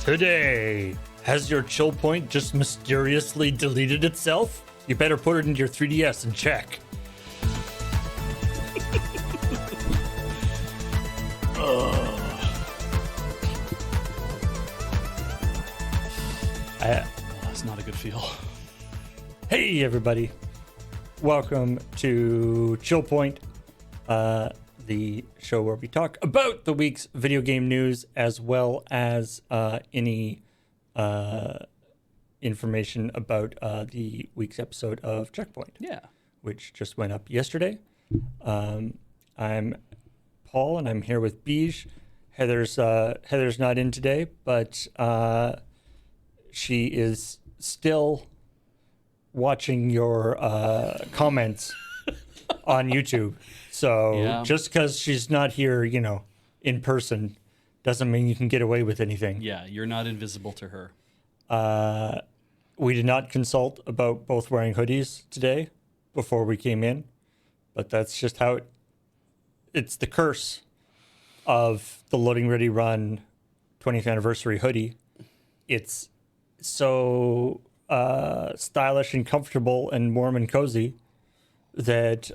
Today, has your ChillPoint just mysteriously deleted itself? You better put it into your 3DS and check. That's not a good feel. Hey everybody, welcome to ChillPoint, the show where we talk about the week's video game news as well as any information about the week's episode of Checkpoint. Yeah. Which just went up yesterday. I'm Paul and I'm here with Beige. Heather's not in today, but she is still watching your comments on YouTube. So just because she's not here, in person, doesn't mean you can get away with anything. Yeah, you're not invisible to her. We did not consult about both wearing hoodies today before we came in, but that's just how it's the curse of the Loading Ready Run 20th anniversary hoodie. It's so stylish and comfortable and warm and cozy that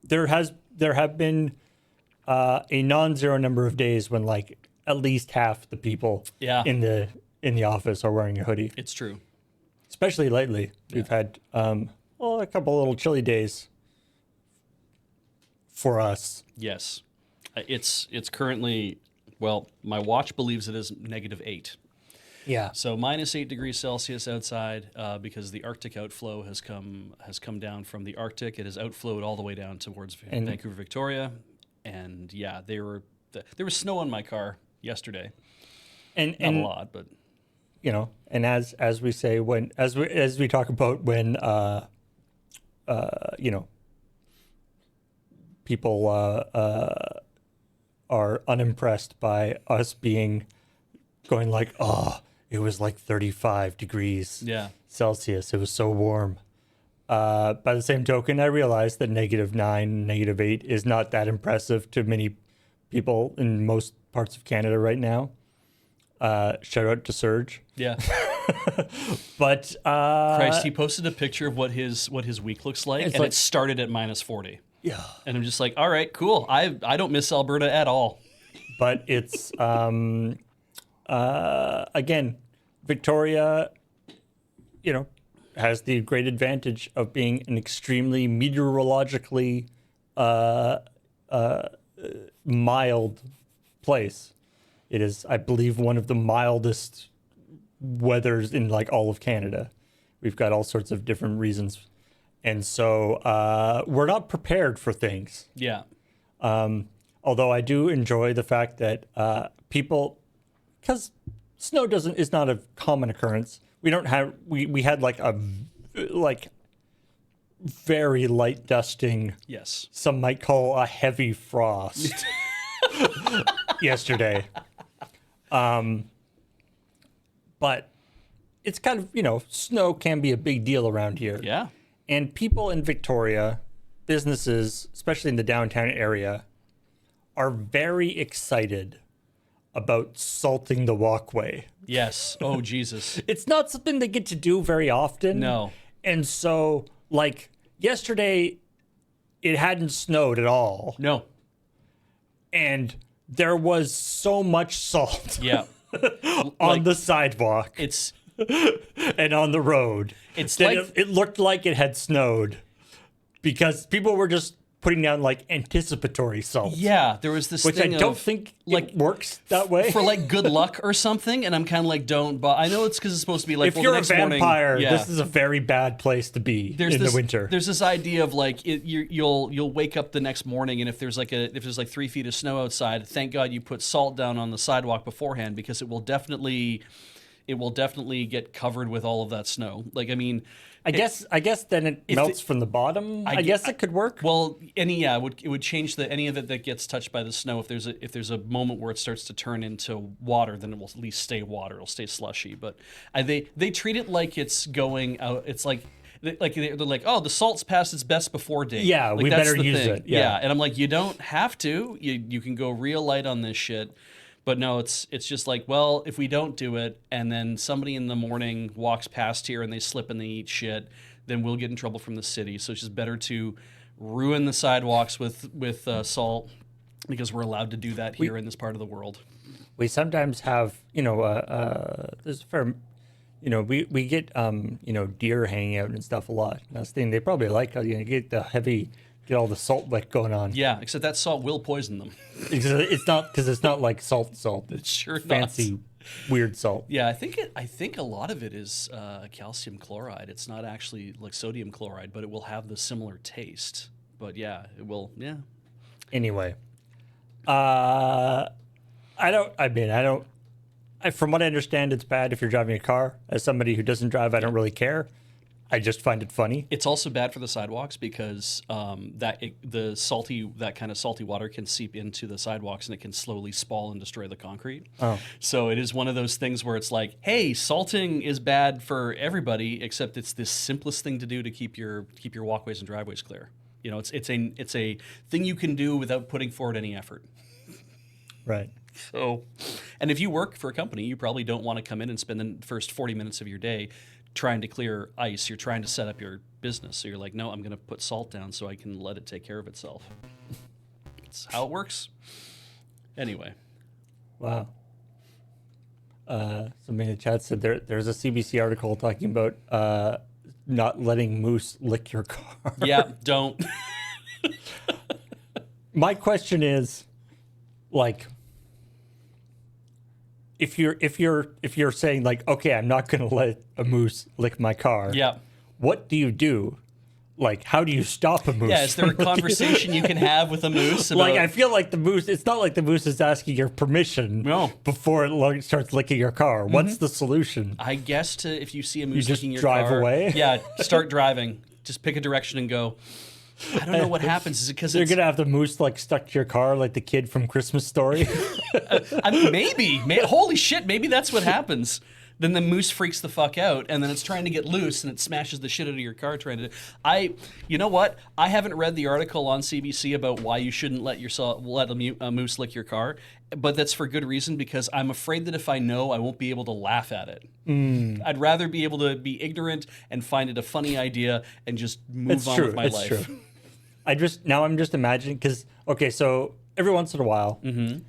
there have been a non-zero number of days when like at least half the people in the office are wearing a hoodie. It's true. Especially lately. We've had a couple little chilly days for us. Yes. It's currently, well, my watch believes it is -8. Yeah. So -8 degrees Celsius outside because the Arctic outflow has come down from the Arctic. It has outflowed all the way down towards Vancouver, Victoria, and there was snow on my car yesterday. And not a lot, but and as we say as we talk about when people are unimpressed by us going like, oh, it was like 35 degrees Celsius. It was so warm. By the same token, I realized that -9, -8 is not that impressive to many people in most parts of Canada right now. Shout out to Serge. Yeah. But Christ, he posted a picture of what his week looks like, and it started at -40. Yeah. And I'm just like, all right, cool. I don't miss Alberta at all. But it's again, Victoria, has the great advantage of being an extremely meteorologically mild place. It is, I believe, one of the mildest weathers in like all of Canada. We've got all sorts of different reasons. And so we're not prepared for things. Yeah. Although I do enjoy the fact that people, because snow is not a common occurrence. We had like a very light dusting. Yes. Some might call a heavy frost yesterday. But it's kind of, snow can be a big deal around here. Yeah. And people in Victoria, businesses, especially in the downtown area, are very excited about salting the walkway. Yes. Oh, Jesus. It's not something they get to do very often. No. And so, like, yesterday, it hadn't snowed at all. No. And there was so much salt on the sidewalk. It's and on the road. It's like it looked like it had snowed because people were just putting down like anticipatory salt. Yeah, there was this which thing I don't think like works that way for like good luck or something, and I'm kind of like, don't. But I know it's because it's supposed to be like, if you're the next a vampire, morning, this is a very bad place to be the winter. There's this idea of like you'll wake up the next morning, and if there's like 3 feet of snow outside, thank God you put salt down on the sidewalk beforehand because it will definitely get covered with all of that snow. Like, I mean, I guess then it melts from the bottom. I guess it could work. Well, it would change any of it that gets touched by the snow. If there's a moment where it starts to turn into water, then it will at least stay water. It'll stay slushy. But they treat it like it's going out. It's like they're like, oh, the salt's past its best before date. Yeah, like, we that's better the use thing. it. Yeah, and I'm like, you don't have to. You can go real light on this shit. But no, it's just like, well, if we don't do it, and then somebody in the morning walks past here and they slip and they eat shit, then we'll get in trouble from the city. So it's just better to ruin the sidewalks with salt, because we're allowed to do that here in this part of the world. We sometimes have, there's a fair, we get, deer hanging out and stuff a lot. That's the thing. They probably like how you get get all the salt lick going on. Yeah, except that salt will poison them. It's not, because it's not like salt. It's sure fancy, not. weird salt. Yeah, I think a lot of it is calcium chloride. It's not actually like sodium chloride, but it will have the similar taste. But yeah, it will. Yeah. Anyway, from what I understand, it's bad if you're driving a car. As somebody who doesn't drive, I don't really care. I just find it funny. It's also bad for the sidewalks because that kind of salty water can seep into the sidewalks and it can slowly spall and destroy the concrete. Oh. So it is one of those things where it's like, hey, salting is bad for everybody, except it's the simplest thing to do to keep your walkways and driveways clear. It's a thing you can do without putting forward any effort. Right. So, and if you work for a company, you probably don't want to come in and spend the first 40 minutes of your day trying to clear ice. You're trying to set up your business. So you're like, no, I'm going to put salt down so I can let it take care of itself. That's how it works. Anyway. Wow. Somebody in the chat said there's a CBC article talking about not letting moose lick your car. Yeah, don't. My question is, like, if you're saying like, okay, I'm not going to let a moose lick my car. Yeah. What do you do? Like, how do you stop a moose? Yeah, is there a conversation you can have with a moose? About... Like, I feel like the moose, it's not like the moose is asking your permission before it starts licking your car. Mm-hmm. What's the solution? I guess if you see a moose licking your car. You just drive away? Yeah, start driving. Just pick a direction and go. I don't know what happens. Is it because you're going to have the moose like stuck to your car like the kid from Christmas Story? I mean, maybe. Holy shit, maybe that's what happens. Then the moose freaks the fuck out, and then it's trying to get loose, and it smashes the shit out of your car trying to... You know what? I haven't read the article on CBC about why you shouldn't let a moose lick your car, but that's for good reason, because I'm afraid that if I know, I won't be able to laugh at it. I'd rather be able to be ignorant and find it a funny idea and just move on with my life. It's true. I'm just imagining, because, okay, so every once in a while, when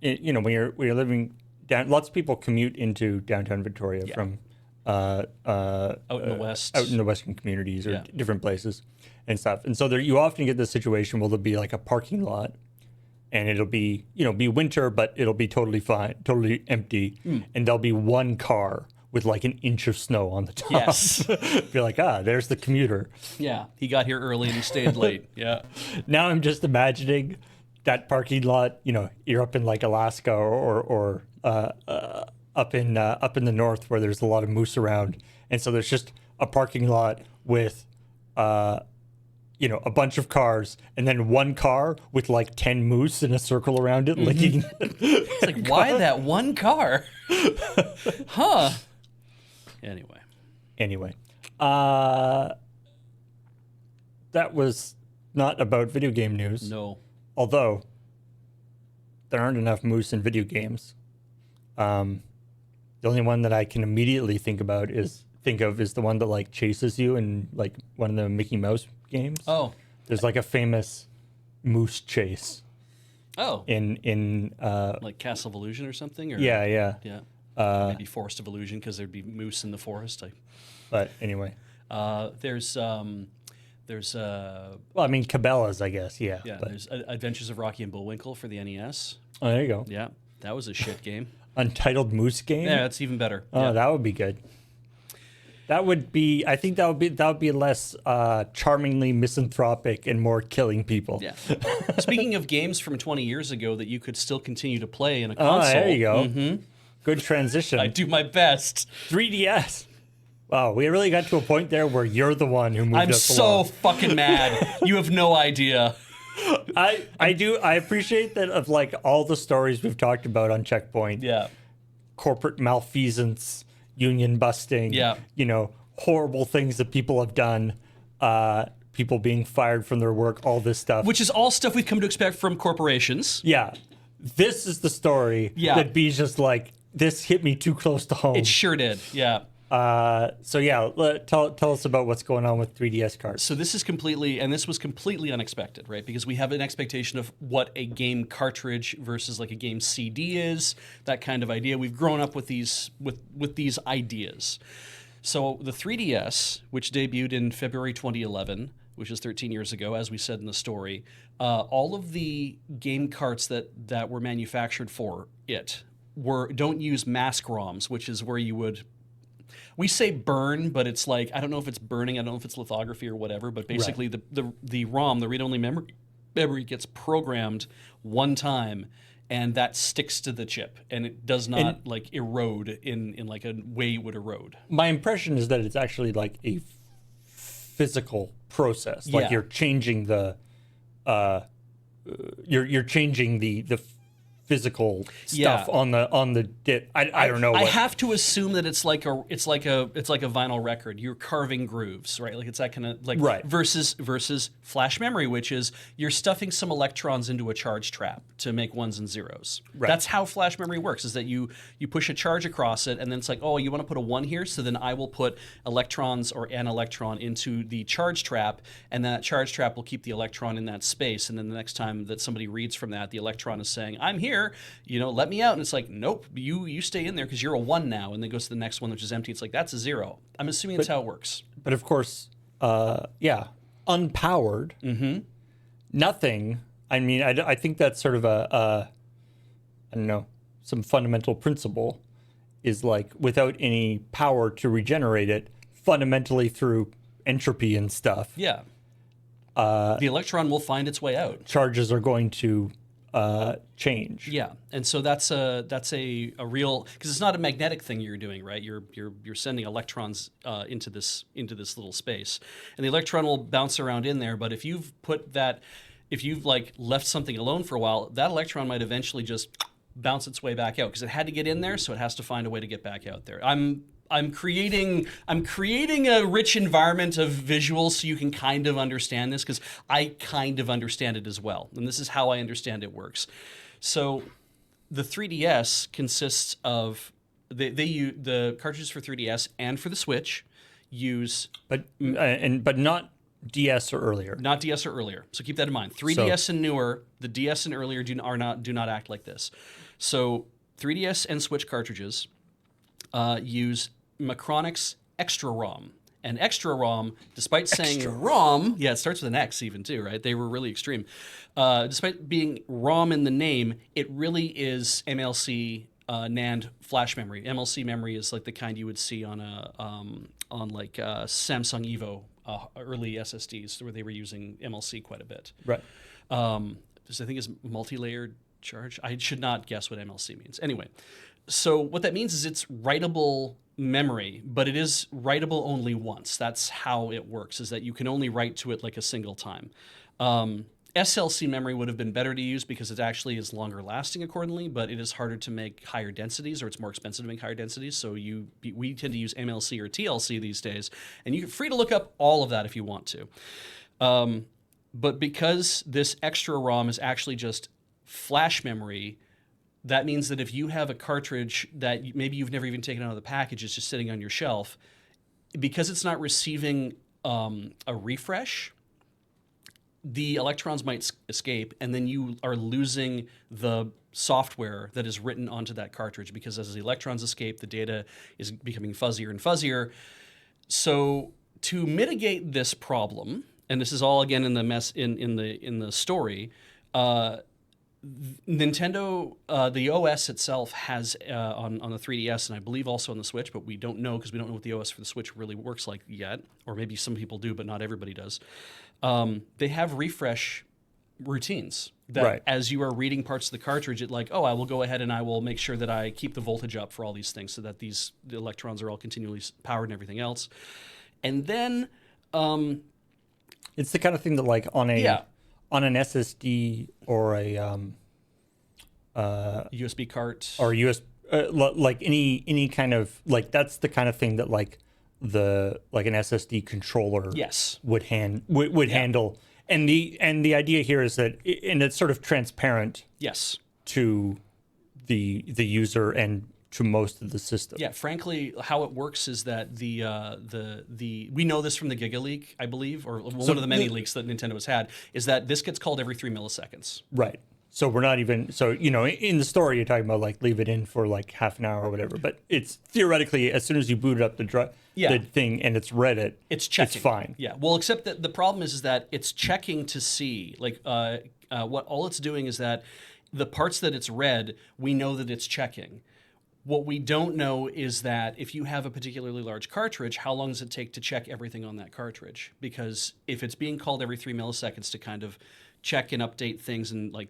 you're living down, lots of people commute into downtown Victoria from out in the west, out in the western communities or different places and stuff. And so you often get this situation where there'll be like a parking lot, and it'll be be winter, but it'll be totally fine, totally empty, and there'll be one car with like an inch of snow on the top. Yes. Be like, there's the commuter. Yeah, he got here early and he stayed late. Yeah. Now I'm just imagining that parking lot. You're up in like Alaska or up in the north where there's a lot of moose around, and so there's just a parking lot with a bunch of cars, and then one car with like 10 moose in a circle around it, licking. It's like, why that one car? Huh. Anyway, that was not about video game news. No. Although there aren't enough moose in video games. The only one that I can immediately think of is the one that like chases you in like one of the Mickey Mouse games. Oh. There's like a famous moose chase. Oh. In like Castle of Illusion or something? Or? Yeah. Maybe Forest of Illusion, because there'd be moose in the forest. But anyway. There's well, I mean, Cabela's, I guess, yeah. Yeah, there's Adventures of Rocky and Bullwinkle for the NES. Oh, there you go. Yeah, that was a shit game. Untitled Moose Game? Yeah, that's even better. Oh, that would be good. That would be, I think that would be less charmingly misanthropic and more killing people. Yeah. Speaking of games from 20 years ago that you could still continue to play in a console. Oh, there you go. Mm-hmm. Good transition. I do my best. 3DS. Wow, we really got to a point there where you're the one who moved us along. I'm so fucking mad. You have no idea. I appreciate that of like all the stories we've talked about on ChillPoint. Yeah. Corporate malfeasance, union busting. Yeah. Horrible things that people have done. People being fired from their work, all this stuff. Which is all stuff we've come to expect from corporations. Yeah. this is the story that B's just like, this hit me too close to home. It sure did, yeah. So yeah, tell us about what's going on with 3DS cards. So this was completely unexpected, right? Because we have an expectation of what a game cartridge versus like a game CD is, that kind of idea. We've grown up with these ideas. So the 3DS, which debuted in February 2011, which is 13 years ago, as we said in the story, all of the game carts that were manufactured for it don't use mask ROMs, which is where you would. We say burn, but it's like, I don't know if it's burning, I don't know if it's lithography or whatever, but basically the ROM, the read-only memory gets programmed one time, and that sticks to the chip, and it does not erode in like a way it would erode. My impression is that it's actually like a physical process. Like you're changing the you're changing the physical stuff on the dip. I don't know. I have to assume that it's like a vinyl record. You're carving grooves, right? Like it's that kind of like versus flash memory, which is you're stuffing some electrons into a charge trap to make ones and zeros. Right. That's how flash memory works. Is that you push a charge across it, and then it's like, oh, you want to put a 1 here, so then I will put electrons or an electron into the charge trap, and that charge trap will keep the electron in that space, and then the next time that somebody reads from that, the electron is saying, I'm here. Let me out. And it's like, nope, you stay in there because you're a 1 now. And then goes to the next one, which is empty. It's like, that's a 0. I'm assuming that's how it works. But of course, unpowered, nothing. I mean, I think that's sort of I don't know, some fundamental principle is like without any power to regenerate it, fundamentally through entropy and stuff. Yeah. The electron will find its way out. Charges are going to change. Yeah, and so that's a real, because it's not a magnetic thing you're doing, right? You're sending electrons into this little space, and the electron will bounce around in there. But if you've like left something alone for a while, that electron might eventually just bounce its way back out because it had to get in there, so it has to find a way to get back out there. I'm creating a rich environment of visuals so you can kind of understand this, because I kind of understand it as well. And this is how I understand it works. So the 3DS consists of, the cartridges for 3DS and for the Switch use... But not DS or earlier. Not DS or earlier. So keep that in mind. 3DS and newer, the DS and earlier do not act like this. So 3DS and Switch cartridges use Macronix Extra ROM. And Extra ROM, despite saying ROM, it starts with an X even too, right? They were really extreme. Despite being ROM in the name, it really is MLC NAND flash memory. MLC memory is like the kind you would see on Samsung Evo early SSDs, where they were using MLC quite a bit. Right. This I think is multi-layered charge. I should not guess what MLC means. Anyway, so what that means is it's writable memory, but it is writable only once. That's how it works, is that you can only write to it like a single time. SLC memory would have been better to use because it actually is longer lasting accordingly, but it is harder to make higher densities, or it's more expensive to make higher densities. So we tend to use MLC or TLC these days, and you're free to look up all of that if you want to. But because this extra ROM is actually just flash memory, that means that if you have a cartridge that maybe you've never even taken out of the package, it's just sitting on your shelf, because it's not receiving a refresh, the electrons might escape, and then you are losing the software that is written onto that cartridge, because as the electrons escape, the data is becoming fuzzier and fuzzier. So to mitigate this problem, and this is all again in the story, Nintendo, the OS itself has on the 3DS, and I believe also on the Switch, but we don't know because we don't know what the OS for the Switch really works like yet, or maybe some people do, but not everybody does. They have refresh routines that as you are reading parts of the cartridge, I will go ahead and I will make sure that I keep the voltage up for all these things so that the electrons are all continually powered and everything else. And then... it's the kind of thing that like on an SSD or a USB cart or like any kind of, like, that's the kind of thing that like an SSD controller would handle. And the idea here is that, and it's sort of transparent. Yes. to the user and to most of the system. Yeah, frankly, how it works is that the we know this from the Giga leak, I believe, or one of the many leaks that Nintendo has had, is that this gets called every 3 milliseconds. Right. So we're not even, so, you know, in the story, you're talking about like leave it in for like half an hour or whatever, but it's theoretically, as soon as you boot up the thing and it's read it, it's checking. It's fine. Yeah. Well, except that the problem is that it's checking to see, like, what all it's doing is that the parts that it's read, we know that it's checking. What we don't know is that if you have a particularly large cartridge, how long does it take to check everything on that cartridge? Because if it's being called every 3 milliseconds to kind of check and update things and like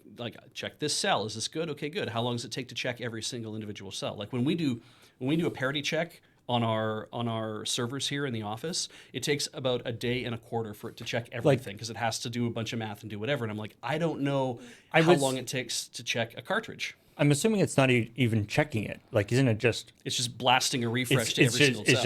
check this cell, is this good? Okay, good. How long does it take to check every single individual cell? Like when we do a parity check on our servers here in the office, it takes about a day and a quarter for it to check everything because it has to do a bunch of math and do whatever. And I'm like, I don't know how long it takes to check a cartridge. I'm assuming it's not even checking it. Like, isn't it just? It's just blasting a refresh to every single cell.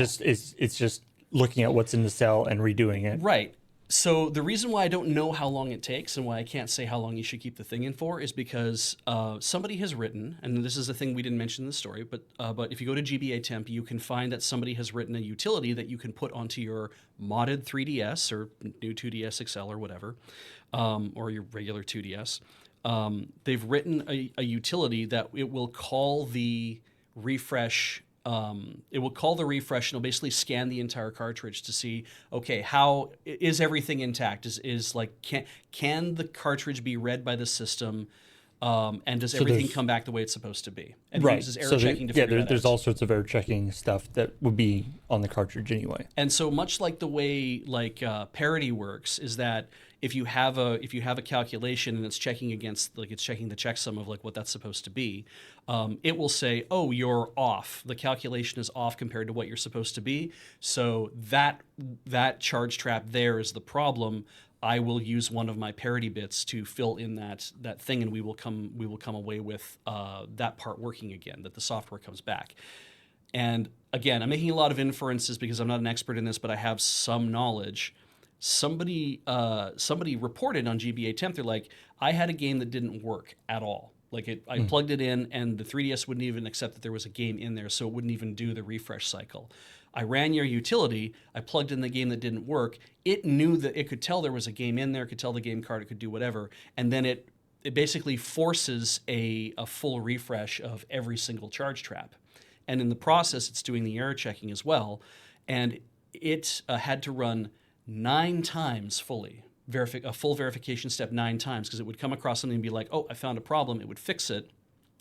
It's just looking at what's in the cell and redoing it. Right. So the reason why I don't know how long it takes and why I can't say how long you should keep the thing in for is because somebody has written, and this is a thing we didn't mention in the story, but if you go to GBA Temp, you can find that somebody has written a utility that you can put onto your modded 3DS or new 2DS XL or whatever, or your regular 2DS. They've written a utility that it will call the refresh. It will call the refresh and it'll basically scan the entire cartridge to see, okay, how is everything intact? Is like can the cartridge be read by the system? And does everything come back the way it's supposed to be? And it uses error checking to figure that out. There's all sorts of error checking stuff that would be on the cartridge anyway. And so much like the way parity works is that if you have a calculation and it's checking against, like it's checking the checksum of like what that's supposed to be, it will say, oh, you're off. The calculation is off compared to what you're supposed to be. So that charge trap there is the problem. I will use one of my parity bits to fill in that thing, and we will come away with that part working again. That the software comes back. And again, I'm making a lot of inferences because I'm not an expert in this, but I have some knowledge. Somebody reported on GBA Temp. They're like, I had a game that didn't work at all. Like I plugged it in, and the 3DS wouldn't even accept that there was a game in there, so it wouldn't even do the refresh cycle. I ran your utility. I plugged in the game that didn't work. It knew that it could tell there was a game in there. It could tell the game card. It could do whatever, and then it basically forces a full refresh of every single charge trap. And in the process, it's doing the error checking as well, and it had to run 9 times fully, a full verification step 9 times, because it would come across something and be like, oh, I found a problem. It would fix it,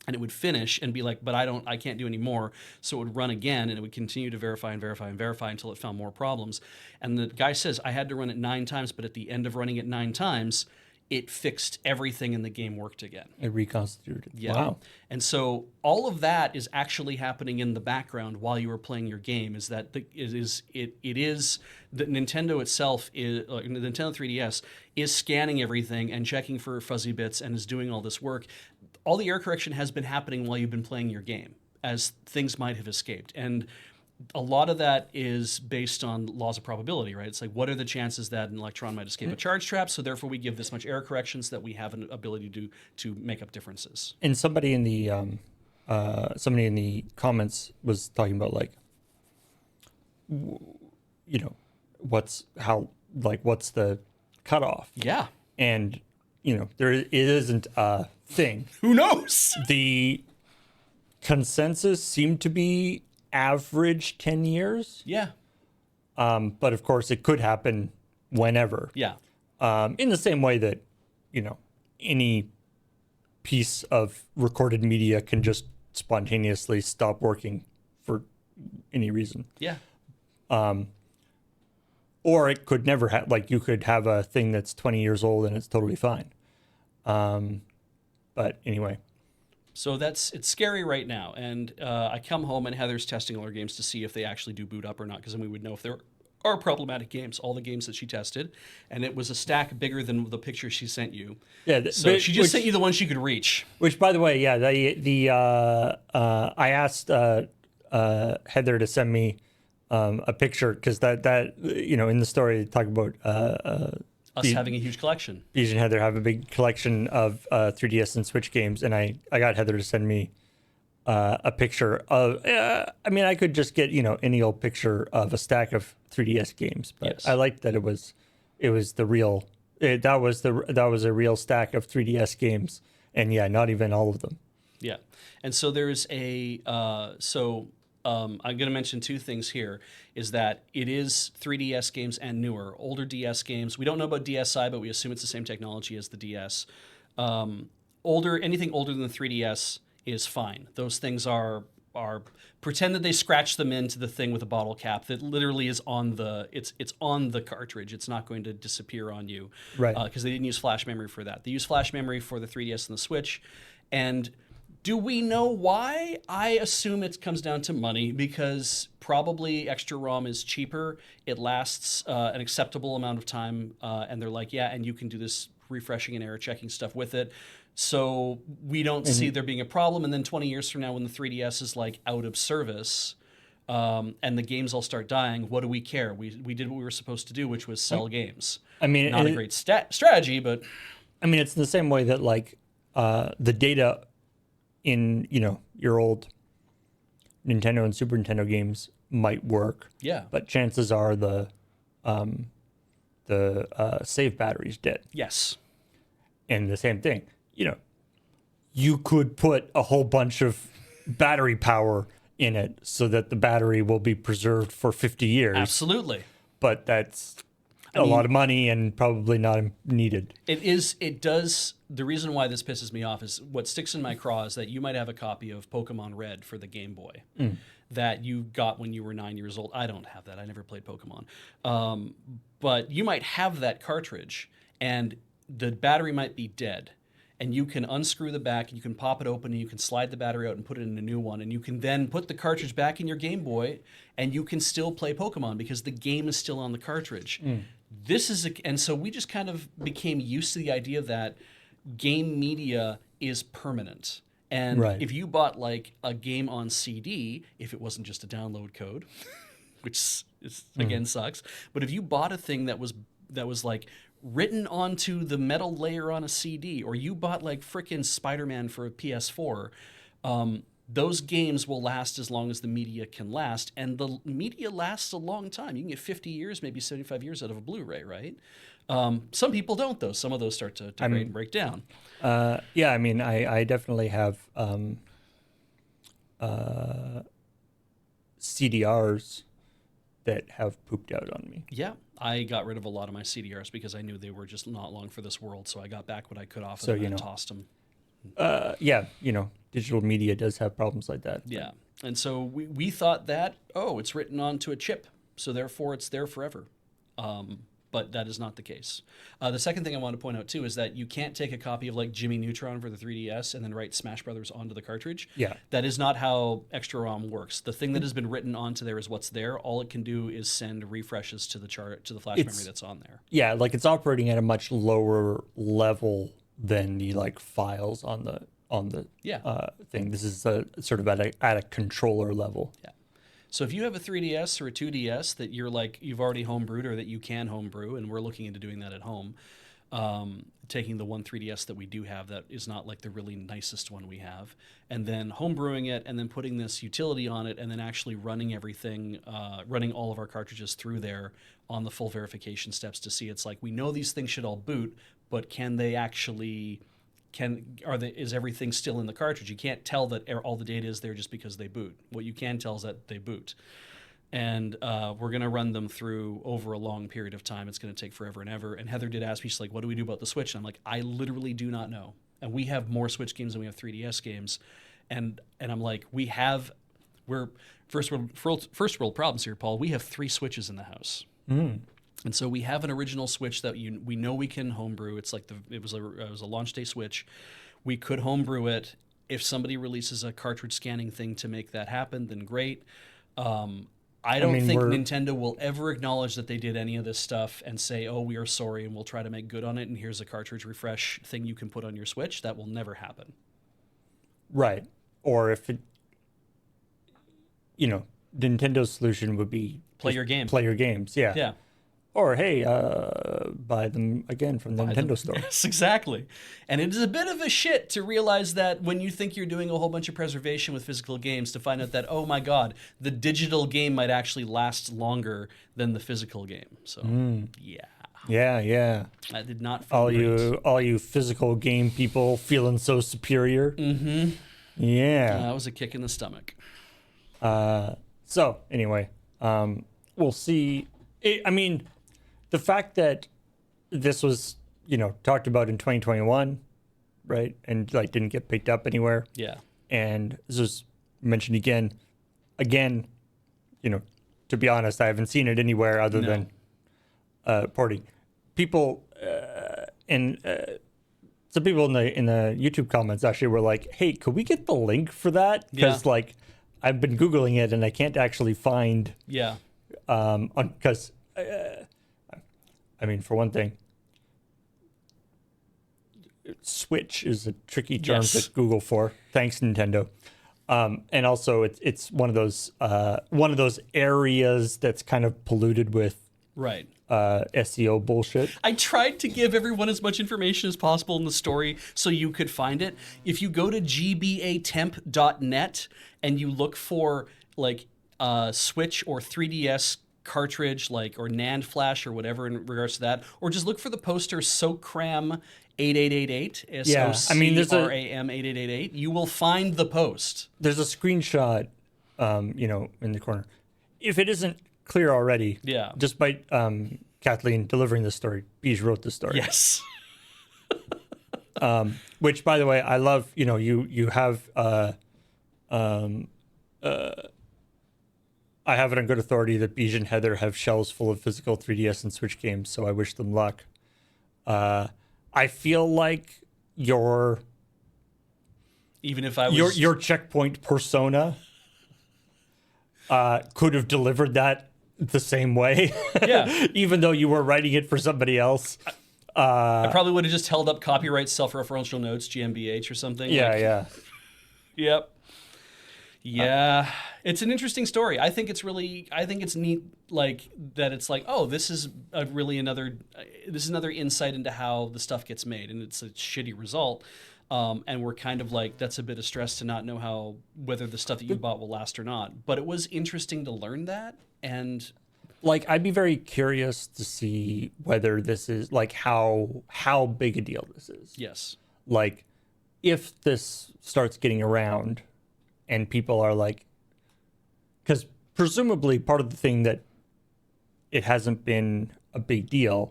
and it would finish and be like, but I can't do any more. So it would run again, and it would continue to verify and verify and verify until it found more problems. And the guy says, I had to run it 9 times, but at the end of running it 9 times, it fixed everything and the game worked again. It reconstituted. Yeah. Wow. And so all of that is actually happening in the background while you were playing your game. Is that it is the Nintendo itself is the Nintendo 3DS is scanning everything and checking for fuzzy bits and is doing all this work. All the error correction has been happening while you've been playing your game, as things might have escaped. And a lot of that is based on laws of probability, right? It's like, what are the chances that an electron might escape a charge trap? So therefore, we give this much error correction so that we have an ability to make up differences. And somebody in the comments was talking about like, you know, what's the cutoff? Yeah. And it isn't a thing. Who knows? The consensus seemed to be average 10 years. Yeah. But of course, it could happen whenever. Yeah. In the same way that, any piece of recorded media can just spontaneously stop working for any reason. Yeah. Or it could never have, like you could have a thing that's 20 years old and it's totally fine. But anyway. So it's scary right now. And I come home and Heather's testing all her games to see if they actually do boot up or not, because then we would know if there are problematic games, all the games that she tested. And it was a stack bigger than the picture she sent you. Yeah. So she just sent you the one she could reach. Which, by the way, yeah, I asked Heather to send me a picture, because that in the story they talk about Us having a huge collection. Beej and Heather have a big collection of 3DS and Switch games, and I got Heather to send me a picture of. I mean, I could just get any old picture of a stack of 3DS games, but Yes. I liked that it was the real. That was a real stack of 3DS games, and yeah, not even all of them. Yeah. And so there's I'm going to mention two things here, is that it is 3DS games and newer. Older DS games, we don't know about DSi, but we assume it's the same technology as the DS. Anything older than the 3DS is fine. Those things are pretend that they scratched them into the thing with a bottle cap that literally is on it's on the cartridge. It's not going to disappear on you, Right. Because they didn't use flash memory for that. They use flash memory for the 3DS and the Switch, and do we know why? I assume it comes down to money, because probably extra ROM is cheaper. It lasts an acceptable amount of time, and they're like, yeah, and you can do this refreshing and error checking stuff with it. So we don't see there being a problem. And then 20 years from now, when the 3DS is like out of service, and the games all start dying, what do we care? We did what we were supposed to do, which was sell games. I mean, Not a great strategy, but I mean, it's in the same way that like the data in your old Nintendo and Super Nintendo games might work, yeah. but chances are the save battery's dead. Yes. And the same thing, you could put a whole bunch of battery power in it so that the battery will be preserved for 50 years. Absolutely. But that's a lot of money and probably not needed. It does. The reason why this pisses me off is what sticks in my craw is that you might have a copy of Pokemon Red for the Game Boy that you got when you were 9 years old. I don't have that. I never played Pokemon. But you might have that cartridge and the battery might be dead. And you can unscrew the back and you can pop it open and you can slide the battery out and put it in a new one. And you can then put the cartridge back in your Game Boy and you can still play Pokemon because the game is still on the cartridge. And so we just kind of became used to the idea that game media is permanent. And Right. if you bought like a game on CD, if it wasn't just a download code, which again sucks, but if you bought a thing that was like written onto the metal layer on a CD, or you bought like frickin' Spider-Man for a PS4, those games will last as long as the media can last, and the media lasts a long time. You can get 50 years, maybe 75 years out of a Blu-ray, right? Some people don't, though. Some of those start to degrade and break down. Yeah, I mean, I definitely have CDRs that have pooped out on me. Yeah, I got rid of a lot of my CDRs because I knew they were just not long for this world, so I got back what I could off of them and tossed them. Yeah, digital media does have problems like that. Yeah, and so we thought that, it's written onto a chip, so therefore it's there forever. But that is not the case. The second thing I want to point out, too, is that you can't take a copy of, like, Jimmy Neutron for the 3DS and then write Smash Brothers onto the cartridge. Yeah. That is not how extra ROM works. The thing that has been written onto there is what's there. All it can do is send refreshes to the flash memory that's on there. Yeah, like it's operating at a much lower level than the like files on the thing. This is sort of at a controller level. Yeah. So if you have a 3DS or a 2DS that you've already homebrewed or that you can homebrew, and we're looking into doing that at home, taking the one 3DS that we do have that is not like the really nicest one we have, and then homebrewing it, and then putting this utility on it, and then actually running everything, running all of our cartridges through there on the full verification steps to see it's like, we know these things should all boot, but can they actually... is everything still in the cartridge? You can't tell that all the data is there just because they boot. What you can tell is that they boot. And we're going to run them through over a long period of time. It's going to take forever and ever. And Heather did ask me, she's like, what do we do about the Switch? And I'm like, I literally do not know. And we have more Switch games than we have 3DS games. And I'm like, we're first world problems here, Paul. We have 3 Switches in the house. And so we have an original Switch that we know we can homebrew. It's like it was a launch day Switch. We could homebrew it. If somebody releases a cartridge scanning thing to make that happen, then great. I don't think Nintendo will ever acknowledge that they did any of this stuff and say, "Oh, we are sorry, and we'll try to make good on it." And here's a cartridge refresh thing you can put on your Switch. That will never happen. Right. Or if it, Nintendo's solution would be play your game. Play your games. Yeah. Yeah. Or hey, buy them again from the Nintendo store. Yes, exactly. And it is a bit of a shit to realize that when you think you're doing a whole bunch of preservation with physical games, to find out that, oh my God, the digital game might actually last longer than the physical game. So, yeah. Yeah, yeah. I did not feel great. All you physical game people feeling so superior. Mm-hmm. Yeah. That was a kick in the stomach. So anyway, we'll see. I mean, the fact that this was, talked about in 2021, right, and like didn't get picked up anywhere. Yeah. And this was mentioned again. To be honest, I haven't seen it anywhere other than porting. People and some people in the YouTube comments actually were like, "Hey, could we get the link for that?" Because like I've been Googling it and I can't actually find. Yeah. Because I mean, for one thing, Switch is a tricky term to Google for. Thanks, Nintendo. And also, it's one of those areas that's kind of polluted with Right. SEO bullshit. I tried to give everyone as much information as possible in the story so you could find it. If you go to gbatemp.net and you look for like Switch or 3DS cartridge, like, or NAND flash or whatever in regards to that, or just look for the poster SOCRAM 8888, SOCRAM 8888, you will find the post. There's a screenshot, in the corner. If it isn't clear already, just by Kathleen delivering the story, Beej wrote the story. Yes. Which, by the way, I love. You have. I have it on good authority that Beej and Heather have shelves full of physical 3DS and Switch games, so I wish them luck. I feel like even if I was your ChillPoint persona could have delivered that the same way. Yeah. Even though you were writing it for somebody else. I probably would have just held up copyright self-referential notes, GmbH or something. Yeah. Yep. Yeah, it's an interesting story. I think it's neat, like that. It's like, oh, this is another insight into how the stuff gets made, and it's a shitty result. And we're kind of like, that's a bit of stress to not know whether the stuff that you bought will last or not. But it was interesting to learn that, and like I'd be very curious to see whether this is like how big a deal this is. Yes, like if this starts getting around. And people are like, because presumably part of the thing that it hasn't been a big deal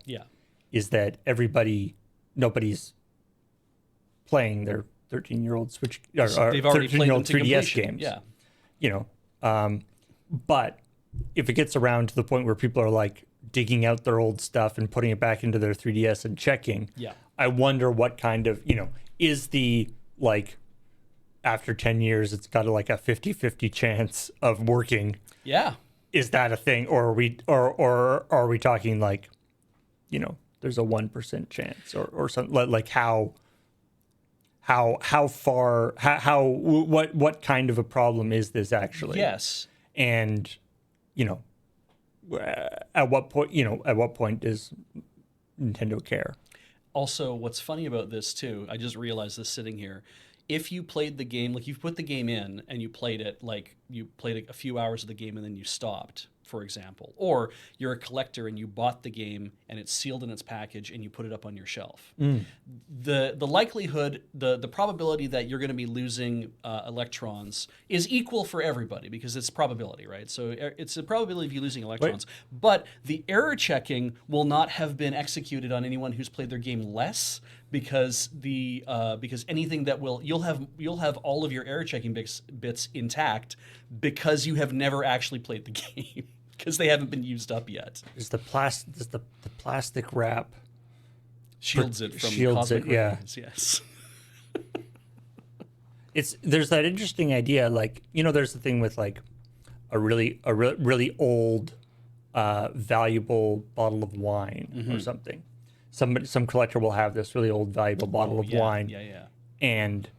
is that nobody's playing their 13-year-old Switch or they've already 13-year-old played 3DS games. Yeah. But if it gets around to the point where people are like digging out their old stuff and putting it back into their 3DS and checking, I wonder what kind of, is the like, after 10 years, it's got like a 50-50 chance of working. Yeah. Is that a thing? Or are we talking like, there's a 1% chance or something like what kind of a problem is this actually? Yes. And, at what point does Nintendo care? Also, what's funny about this too, I just realized this sitting here. If you played the game, like you've put the game in and you played it, like you played a few hours of the game and then you stopped, for example, or you're a collector and you bought the game and it's sealed in its package and you put it up on your shelf. The likelihood, the probability that you're going to be losing electrons is equal for everybody because it's probability, right? So it's a probability of you losing electrons. But the error checking will not have been executed on anyone who's played their game less because anything that you'll have all of your error checking bits intact because you have never actually played the game because they haven't been used up yet. Does the plastic wrap shields it from cosmic rays? Yes. There's that interesting idea, like there's the thing with like a really old valuable bottle of wine or something. Some collector will have this really old valuable bottle of wine, and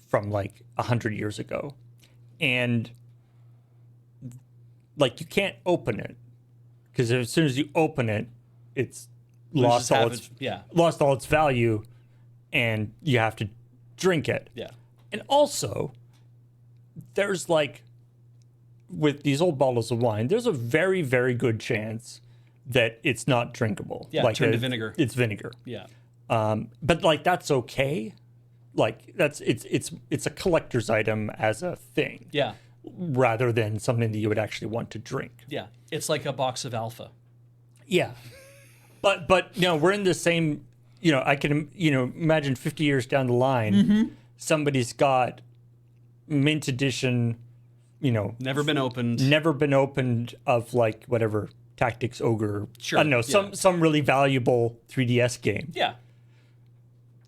from like 100 years ago, and like you can't open it because as soon as you open it, it's Loses lost all half its yeah. lost all its value, and you have to drink it. Yeah. And also, there's like, with these old bottles of wine, there's a very, very good chance that it's not drinkable. Yeah, like turned to vinegar. It's vinegar. Yeah. But like that's okay. Like it's a collector's item as a thing. Yeah. Rather than something that you would actually want to drink. Yeah. It's like a box of Alpha. Yeah. But you know, we're in the same, you know, I can, you know, imagine 50 years down the line, somebody's got mint edition, you know, Never been opened. never been opened of like whatever Tactics Ogre. Sure, I don't know, some really valuable 3DS game. Yeah.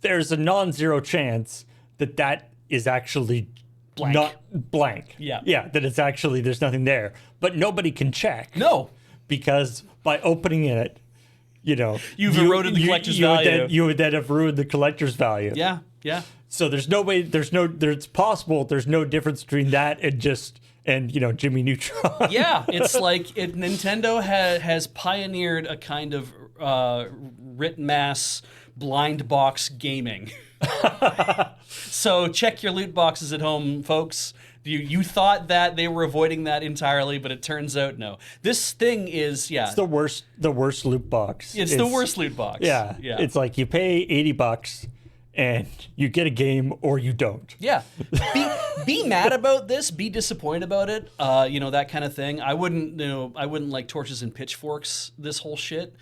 There's a non-zero chance that that is actually Blank. not blank. Yeah. Yeah, that it's actually, there's nothing there. But nobody can check. No. Because by opening it, you know, You've eroded the collector's value. You would then have ruined the collector's value. Yeah. Yeah. So there's no way, there's possible, there's no difference between that and you know, Jimmy Neutron. Yeah, it's like Nintendo has pioneered a kind of writ mass blind box gaming. So check your loot boxes at home, folks. You thought that they were avoiding that entirely, but it turns out no. This thing is It's the worst loot box. It's the worst loot box. Yeah. Yeah. It's like you pay $80 and you get a game or you don't. Yeah. Be mad about this, be disappointed about it, you know, that kind of thing. I wouldn't like torches and pitchforks this whole shit.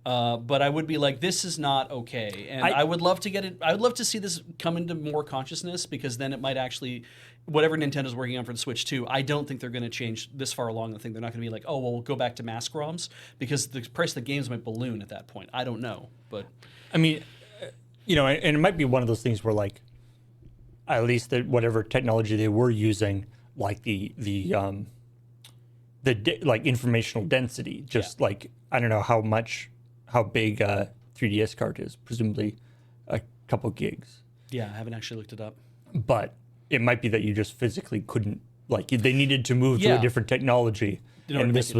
But I would be like, this is not okay. And I would love to get it. I would love to see this come into more consciousness, because then it might actually, whatever Nintendo's working on for the Switch 2, I don't think they're going to change this far along the thing. They're not going to be like, oh, well, we'll go back to mask ROMs, because the price of the games might balloon at that point. I don't know. But I mean, you know, and it might be one of those things where, like, at least whatever technology they were using, like like informational density, just like, I don't know how big a 3DS card is, presumably a couple gigs. yeah, I haven't actually looked it up. But it might be that you just physically couldn't, like, they needed to move to Yeah. a different technology, and this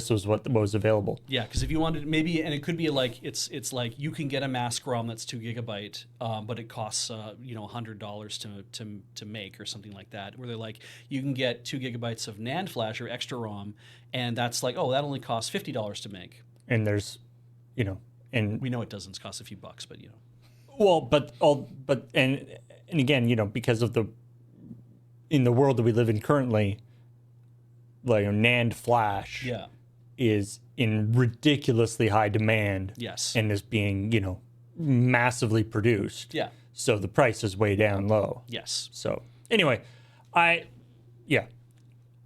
was what was available. Yeah, because if you wanted maybe, and it could be like it's like you can get a mask ROM that's 2 GB, but it costs you know, $100 to make or something like that. Where they're like, you can get 2 GB of NAND flash or extra ROM, and that's like, oh, that only costs $50 to make. And there's, you know, and We know it doesn't cost a few bucks, but you know. well, and again, you know, because of in the world that we live in currently, like, NAND flash Yeah. is in ridiculously high demand. Yes. And is being, you know, massively produced. Yeah. So the price is way down low. Yes. So anyway,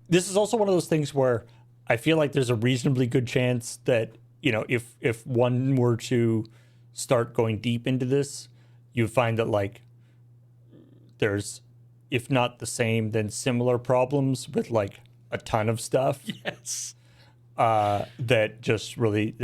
this is also one of those things where I feel like there's a reasonably good chance that, you know, if one were to start going deep into this, you find that, like, there's, if not the same, then similar problems with, like, a ton of stuff. Yes. That just really,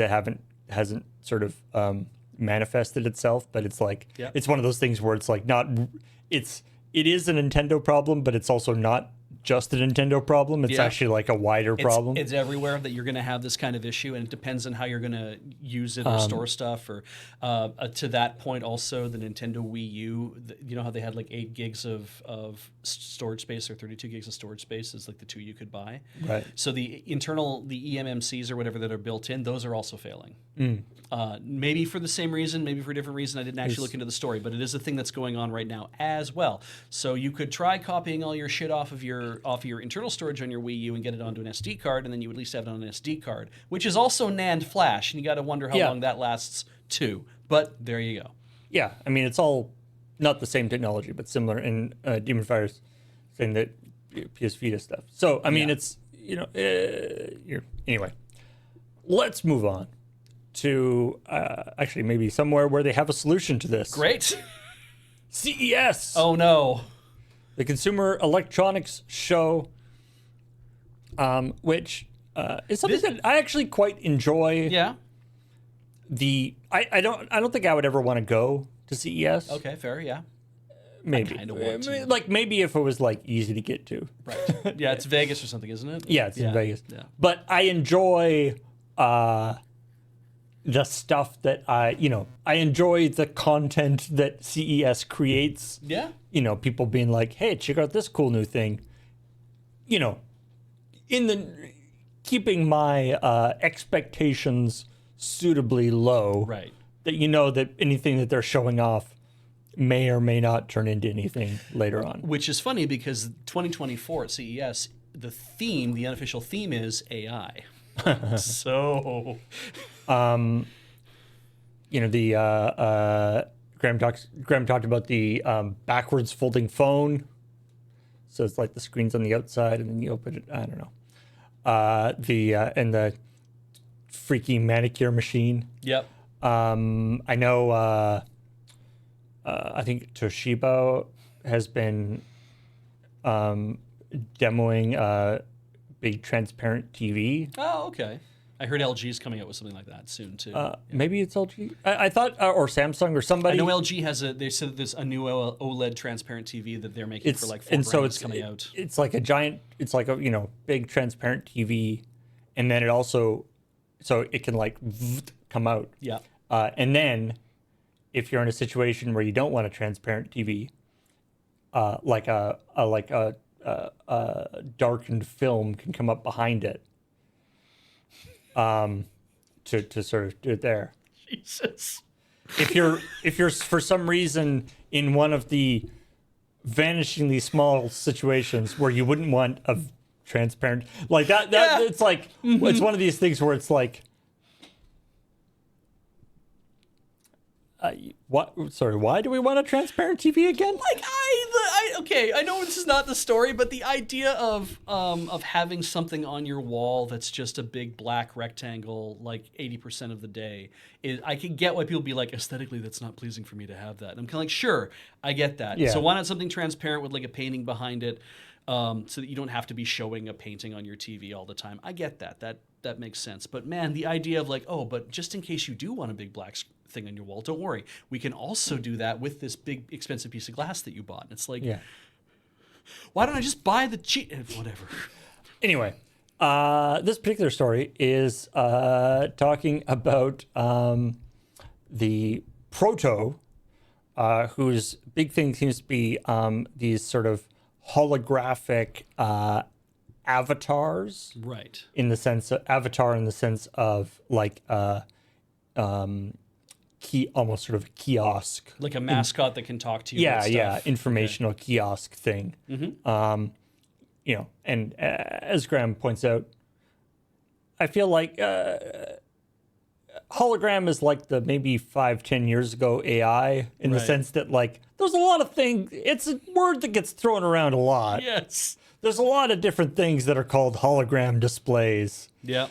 hasn't sort of manifested itself, but it's like, Yep. it's one of those things where it's like it is a Nintendo problem, but it's also not just a Nintendo problem. It's Yeah. actually like a wider problem. It's everywhere that you're going to have this kind of issue, and it depends on how you're going to use it or store stuff. Or to that point, also the Nintendo Wii U. You know how they had like 8 gigs of storage space or 32 gigs of storage space is like the 2 you could buy. Right. So the eMMCs or whatever that are built in, those are also failing. Maybe for the same reason, maybe for a different reason. I didn't actually look into the story, but it is a thing that's going on right now as well. So you could try copying all your shit off of your internal storage on your Wii U and get it onto an SD card, and then you at least have it on an SD card, which is also NAND flash, and you got to wonder how long that lasts too. But there you go. Yeah, I mean, it's all not the same technology, but similar. And Demon Fire's saying that PS Vita stuff. So I mean, it's, you know, anyway. Let's move on to actually maybe somewhere where they have a solution to this. Great. CES. Oh no. The Consumer Electronics Show, which is something that I actually quite enjoy. Yeah. I don't think I would ever want to go to CES. Okay. Fair. Yeah. Maybe. I kinda want to. Like, maybe if it was like easy to get to. Right. Yeah. It's Vegas or something, isn't it? Yeah, it's in Vegas. Yeah. But I enjoy the stuff that I enjoy the content that CES creates. Yeah. People being like, hey, check out this cool new thing. In the keeping my expectations suitably low. Right. That that anything that they're showing off may or may not turn into anything later on. Which is funny because 2024 at CES, the unofficial theme is AI. So, Graham talked about the backwards folding phone. So it's like the screen's on the outside and then you open it. I don't know. And the freaky manicure machine. yep. I know. I think Toshiba has been demoing big transparent TV. Oh, okay. I heard LG's coming out with something like that soon too. Maybe it's LG. I thought, or Samsung or somebody. I know LG has they said there's a new OLED transparent TV that they're making for like $4,000 it's coming out. It's like a giant. It's like a big transparent TV, and then it also, so it can like come out. Yeah. And then, if you're in a situation where you don't want a transparent TV, like a darkened film can come up behind it. To sort of do it there. Jesus. If you're for some reason in one of the vanishingly small situations where you wouldn't want a transparent like that, Yeah. it's like it's one of these things where it's like. What? Sorry. Why do we want a transparent TV again? Like okay, I know this is not the story, but the idea of having something on your wall that's just a big black rectangle, like 80% of the day, I can get why people be like, aesthetically, that's not pleasing for me to have that. And I'm kind of like, sure, I get that. Yeah. So why not something transparent with like a painting behind it, so that you don't have to be showing a painting on your TV all the time. I get that. That makes sense. But man, the idea of like, oh, but just in case you do want a big black thing on your wall, don't worry. We can also do that with this big expensive piece of glass that you bought. And it's like, Yeah. why don't I just buy the cheap whatever? Anyway, this particular story is talking about the Proto, whose big thing seems to be these sort of holographic avatars. Right. In the sense of avatar, in the sense of like almost sort of a kiosk. Like a mascot that can talk to you. Yeah, and yeah, stuff. informational kiosk thing. And as Graham points out, I feel like hologram is like the maybe 5-10 years ago AI in the Right. sense that like there's a lot of things. It's a word that gets thrown around a lot. Yes. There's a lot of different things that are called hologram displays. Yeah.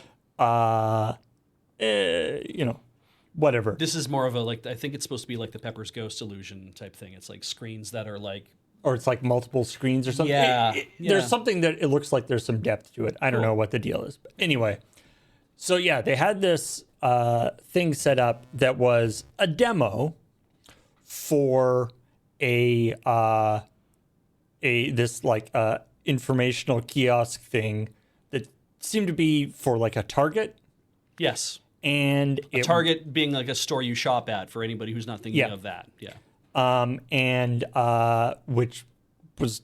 Whatever. This is more of a I think it's supposed to be like the Pepper's Ghost illusion type thing. It's like screens that are like. Or it's like multiple screens or something. Yeah, There's yeah. something that it looks like there's some depth to it. I don't Cool. know what the deal is. But anyway, so yeah, they had this thing set up that was a demo for this informational kiosk thing that seemed to be for like a Target. Yes. And Target being like a store you shop at for anybody who's not thinking Yeah. of that. Yeah. Which was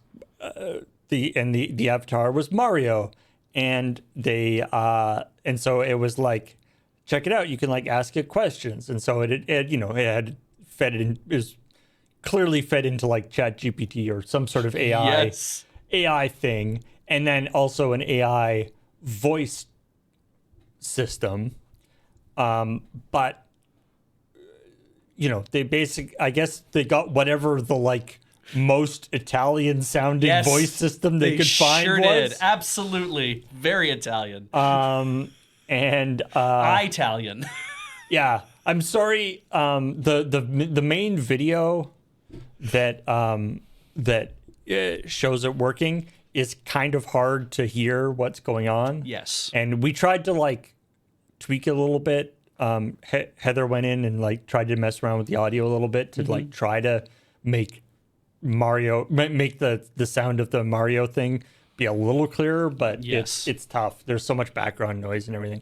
the avatar was Mario, and they and so it was like, check it out, you can like ask it questions, and so it had fed it in, is clearly fed into like ChatGPT or some sort of Yes. AI thing, and then also an AI voice system, but. I guess they got whatever the like most Italian sounding Yes. voice system they could find sure was. did. Absolutely. Very Italian. And Italian. yeah, I'm sorry. The main video that shows it working is kind of hard to hear what's going on. Yes. And we tried to like tweak it a little bit. Heather went in and like tried to mess around with the audio a little bit to like try to make the sound of the Mario thing be a little clearer, but Yes. it's tough. There's so much background noise and everything.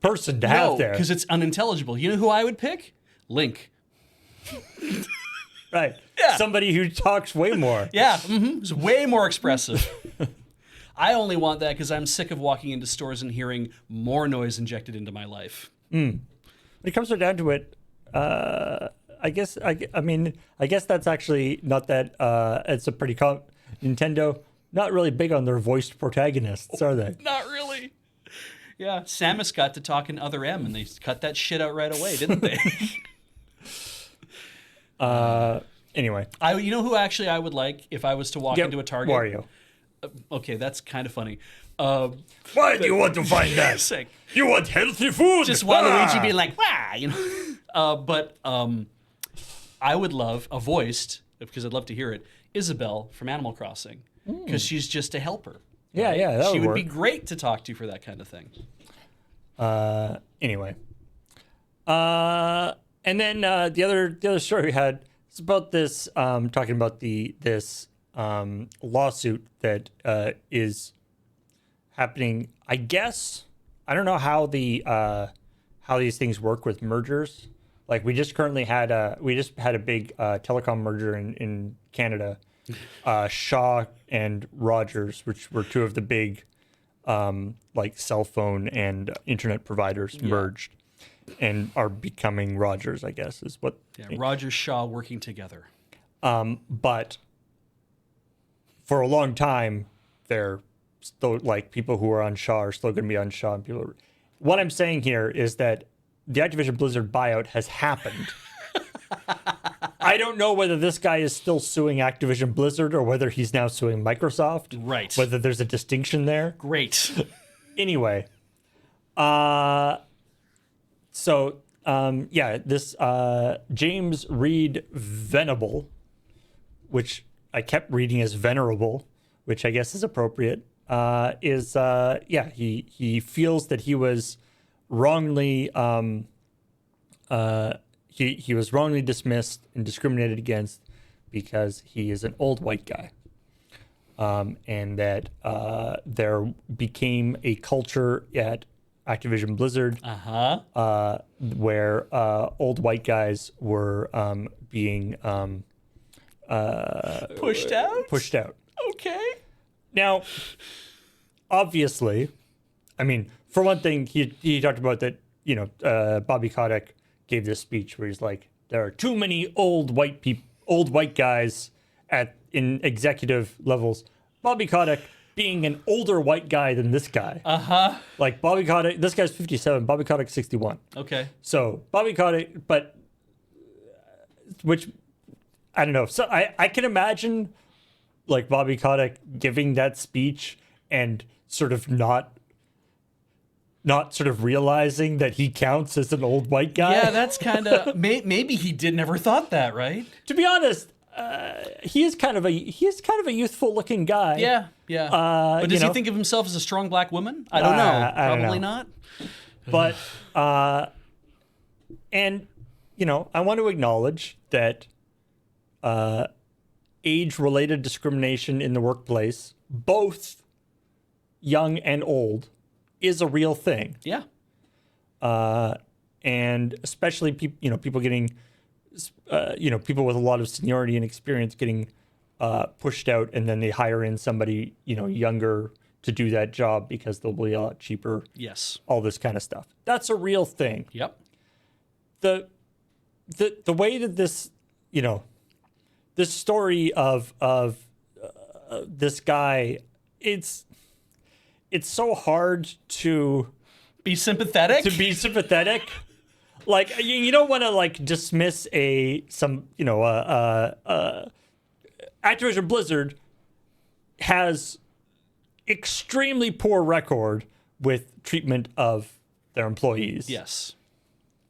person to No, have there. because it's unintelligible. You know who I would pick? Link. Right. Yeah. Somebody who talks way more. Yeah, it's way more expressive. I only want that because I'm sick of walking into stores and hearing more noise injected into my life. When it comes down to it, I guess that's actually not that. It's a pretty Nintendo. Not really big on their voiced protagonists, are they? Not really. Yeah, Samus got to talk in Other M, and they cut that shit out right away, didn't they? Anyway. You know who actually I would like if I was to walk into a Target? Wario. Okay, that's kind of funny. Why do you want to find that? Sake. You want healthy food? Just Waluigi being like, wah, you know. But I would love a voiced, because I'd love to hear it, Isabelle from Animal Crossing, because she's just a helper. Yeah, yeah, that she would would be work. great to talk to for that kind of thing. Anyway. And then the other story we had is about this, talking about this lawsuit that is happening. I guess I don't know how how these things work with mergers. Like we just had a big telecom merger in Canada. Shaw and Rogers, which were two of the big like cell phone and internet providers, merged and are becoming Rogers, I guess is what. Yeah, Rogers Shaw working together. But for a long time, they're still like people who are on Shaw are still going to be on Shaw. And what I'm saying here is that the Activision Blizzard buyout has happened. I don't know whether this guy is still suing Activision Blizzard or whether he's now suing Microsoft. Right. Whether there's a distinction there. Great. Anyway, this James Reed Venable, which I kept reading as Venerable, which I guess is appropriate, he feels that he was wrongly he was wrongly dismissed and discriminated against because he is an old white guy. And that there became a culture at Activision Blizzard where old white guys were being Pushed out? Pushed out. Okay. Now, obviously, I mean, for one thing, he talked about that, Bobby Kotick gave this speech where he's like, there are too many old white guys in executive levels. Bobby Kotick being an older white guy than this guy. Like Bobby Kotick, this guy's 57, Bobby Kotick 61. Okay. So Bobby Kotick, which I don't know. So I can imagine like Bobby Kotick giving that speech and sort of not sort of realizing that he counts as an old white guy. Yeah, that's kind of maybe he never thought that, right? To be honest, he is kind of a youthful looking guy. Yeah. But does he think of himself as a strong black woman? I don't know. Probably not. But and I want to acknowledge that age-related discrimination in the workplace, both young and old, is a real thing. Yeah. And especially people getting, people with a lot of seniority and experience getting pushed out, and then they hire in somebody younger to do that job because they'll be a lot cheaper. Yes. All this kind of stuff. That's a real thing. Yep. The way that this this story of this guy, it's so hard to be sympathetic. Like you don't want to like dismiss Activision Blizzard has extremely poor record with treatment of their employees. Yes.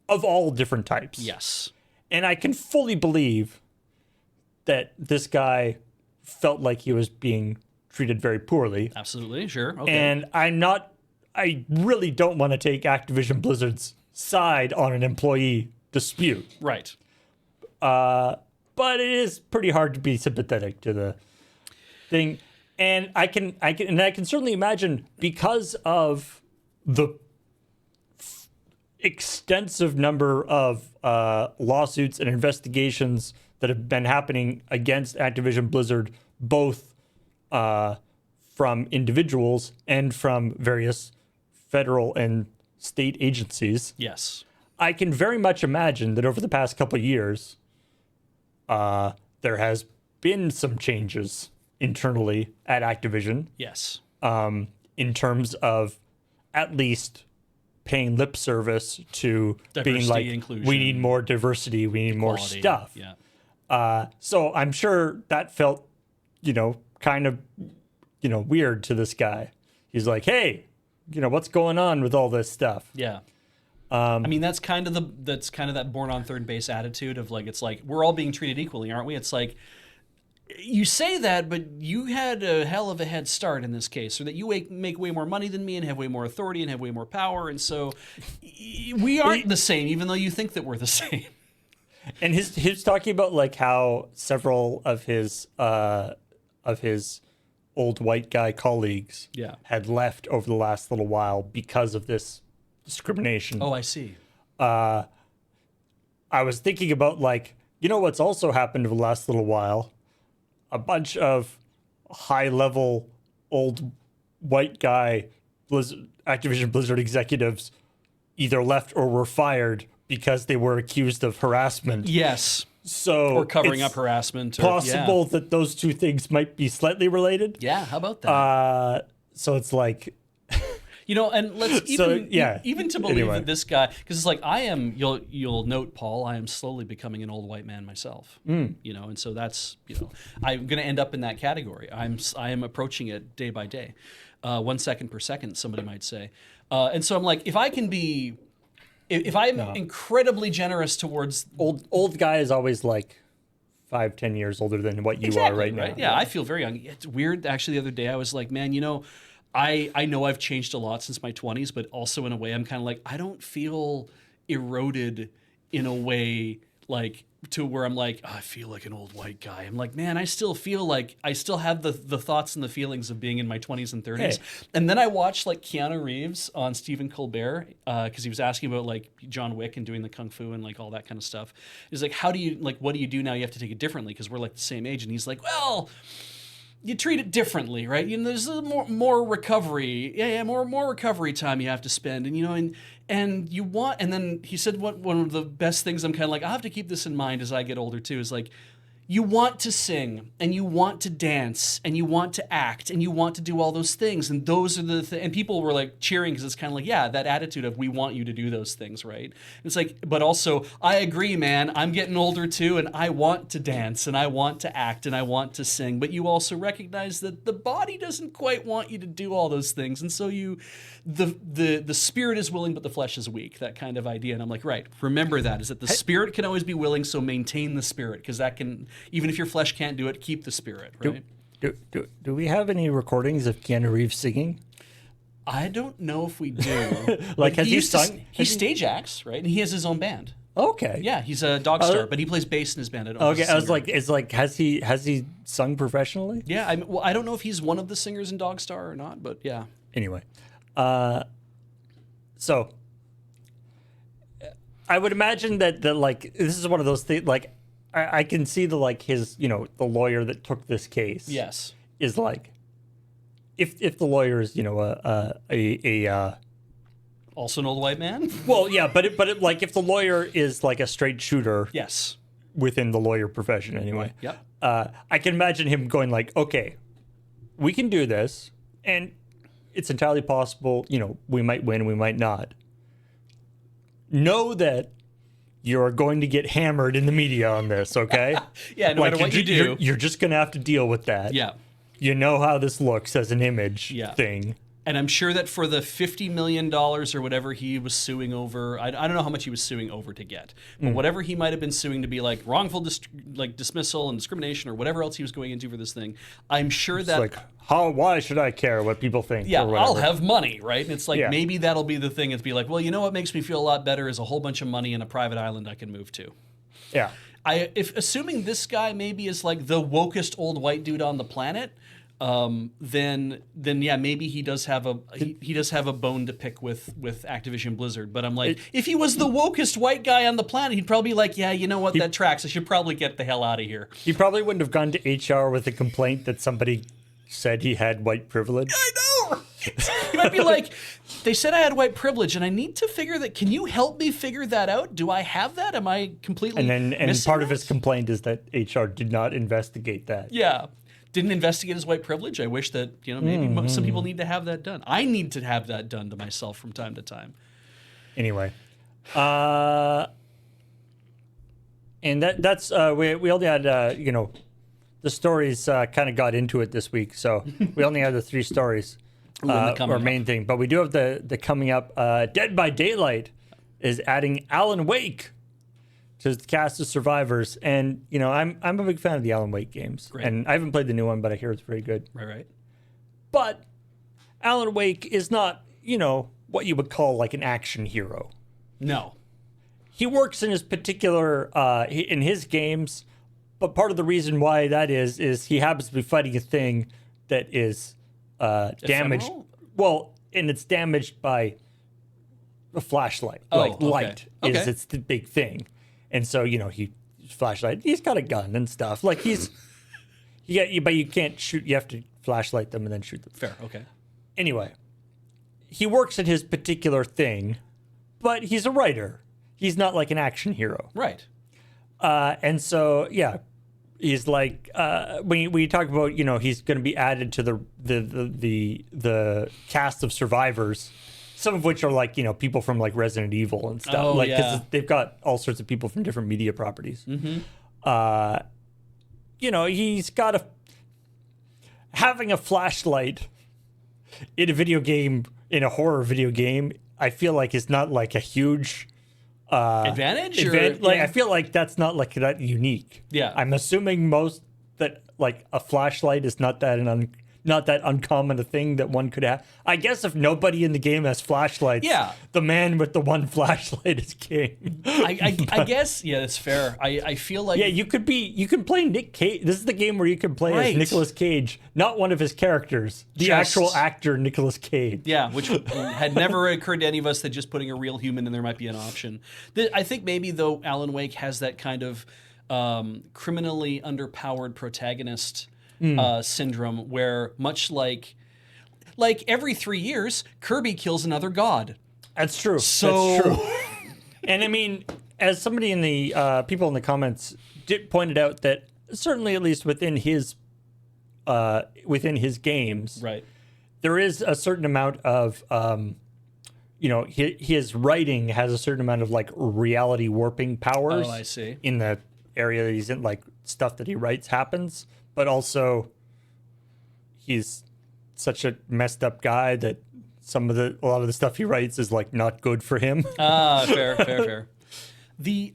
Of all different types. Yes. And I can fully believe that this guy felt like he was being treated very poorly. Absolutely, sure. Okay. And I really don't want to take Activision Blizzard's side on an employee dispute. Right. But it is pretty hard to be sympathetic to the thing. And I can certainly imagine, because of the extensive number of lawsuits and investigations that have been happening against Activision Blizzard, both from individuals and from various federal and state agencies. Yes. I can very much imagine that over the past couple of years, there has been some changes internally at Activision. Yes. In terms of at least paying lip service to being Diversity, like, inclusion, we need more diversity, we need more quality. stuff. Yeah. So I'm sure that felt, kind of, weird to this guy. He's like, hey, what's going on with all this stuff? Yeah. I mean, that's kind of that born on third base attitude of like, it's like, we're all being treated equally, aren't we? It's like, you say that, but you had a hell of a head start in this case, or that you make way more money than me and have way more authority and have way more power. And so we aren't the same, even though you think that we're the same. And he's talking about like how several of his old white guy colleagues had left over the last little while because of this discrimination. Oh, I see. I was thinking about like, what's also happened over the last little while? A bunch of high-level old white guy Activision Blizzard executives either left or were fired because they were accused of harassment. Yes. So or covering up harassment. Or, possible that those two things might be slightly related. Yeah, how about that? So it's like... and let's even to believe Anyway. that this guy, because it's like you'll note, Paul, I am slowly becoming an old white man myself. And so that's I'm going to end up in that category. I am approaching it day by day, 1 second per second, somebody might say. And so I'm like, if I'm incredibly generous towards old guy is always like 5-10 years older than what you are right now. Yeah, I feel very young. It's weird. Actually, the other day I was like, man, I know I've changed a lot since my 20s, but also in a way I'm kind of like, I don't feel eroded in a way like to where I'm like, I feel like an old white guy. I'm like, man, I still feel like I still have the thoughts and the feelings of being in my 20s and 30s. Hey. And then I watched like Keanu Reeves on Stephen Colbert because he was asking about like John Wick and doing the kung fu and like all that kind of stuff. He's like, what do you do now? You have to take it differently because we're like the same age. And he's like, well, you treat it differently, right? There's a more recovery. More recovery time you have to spend, and you want. And then he said, one of the best things I'm kind of like, I'll have to keep this in mind as I get older too, is like, you want to sing and you want to dance and you want to act and you want to do all those things, and those are the and people were like cheering because it's kind of like, yeah, that attitude of we want you to do those things, right? It's like, but also I agree, man, I'm getting older too and I want to dance and I want to act and I want to sing, but you also recognize that the body doesn't quite want you to do all those things, and so the spirit is willing but the flesh is weak, that kind of idea. And I'm like, right, remember that, is that the spirit can always be willing, so maintain the spirit, because that can, even if your flesh can't do it, keep the spirit, right? Do we have any recordings of Keanu Reeves singing? I don't know if we do. Like, has he sung? He stage acts, right? And he has his own band. Okay. Yeah, he's a dog star, but he plays bass in his band. Okay, I was like, has he sung professionally? Yeah, I don't know if he's one of the singers in Dog Star or not, but yeah. Anyway, so I would imagine that like this is one of those things. Like, I can see his the lawyer that took this case. Yes. Is like, if the lawyer is also an old white man. Well, yeah, but like if the lawyer is like a straight shooter. Yes. Within the lawyer profession, anyway. Yep. I can imagine him going like, okay, we can do this, and it's entirely possible, we might win, we might not. Know that you're going to get hammered in the media on this, okay? Yeah, no matter what you do. You're just going to have to deal with that. Yeah. You know how this looks as an image thing. And I'm sure that for the $50 million or whatever he was suing over, I don't know how much he was suing over to get, but whatever he might have been suing to be like wrongful dismissal and discrimination or whatever else he was going into for this thing, I'm sure that... It's like, why should I care what people think? Yeah, or whatever? I'll have money, right? And it's like, maybe that'll be the thing. It's be like, well, you know what makes me feel a lot better is a whole bunch of money in a private island I can move to. Yeah. If assuming this guy maybe is like the wokest old white dude on the planet, then yeah, maybe he does have he does have a bone to pick with Activision Blizzard. But I'm like, if he was the wokest white guy on the planet, he'd probably be like, yeah, you know what, that tracks. I should probably get the hell out of here. He probably wouldn't have gone to HR with a complaint that somebody said he had white privilege. I know. He might be like, they said I had white privilege, and I need to figure that. Can you help me figure that out? Do I have that? Am I completely And missing part of that? his complaint is that HR did not investigate that. Yeah. Didn't investigate his white privilege. I wish that, maybe some people need to have that done. I need to have that done to myself from time to time. Anyway, and that's we only had the stories kind of got into it this week, so we only had the 3 stories. Our main thing, but we do have the coming up. Dead by Daylight is adding Alan Wake to the cast of survivors, and I'm a big fan of the Alan Wake games. Great. And I haven't played the new one, but I hear it's very good. Right. But Alan Wake is not what you would call like an action hero. No. He works in his particular in his games, but part of the reason why that is he happens to be fighting a thing that is damaged. Ephemeral? Well, and it's damaged by a flashlight. Oh, Like okay. light is Okay. it's the big thing, and so flashlight. He's got a gun and stuff. Like but you can't shoot. You have to flashlight them and then shoot them. Fair. Okay. Anyway, he works at his particular thing, but he's a writer. He's not like an action hero. Right. And so, yeah, he's like when you talk about he's going to be added to the cast of survivors, some of which are like people from like Resident Evil and stuff. Oh, like yeah. they've got all sorts of people from different media properties. Mm-hmm. He's got having a flashlight in a video game, in a horror video game. I feel like it's not like a huge Advantage? I feel like that's not like that unique. Yeah. I'm assuming that like a flashlight is not that not that uncommon a thing that one could have. I guess if nobody in the game has flashlights, Yeah. the man with the one flashlight is king. I guess, yeah, that's fair. I feel like... Yeah, you can play Nick Cage. This is the game where you can play Right. as Nicolas Cage, not one of his characters, the Just- actual actor Nicolas Cage. Yeah, which had never occurred to any of us that just putting a real human in there might be an option. I think maybe, though, Alan Wake has that kind of criminally underpowered protagonist syndrome where, much like every 3 years, Kirby kills another god. That's true. So- That's true. And I mean, as somebody in the people in the comments pointed out that certainly, at least within his games, Right. there is a certain amount of his writing has a certain amount of like reality warping powers. Oh, I see. In the area that he's in, like stuff that he writes happens, but also he's such a messed up guy that a lot of the stuff he writes is like not good for him. Fair. The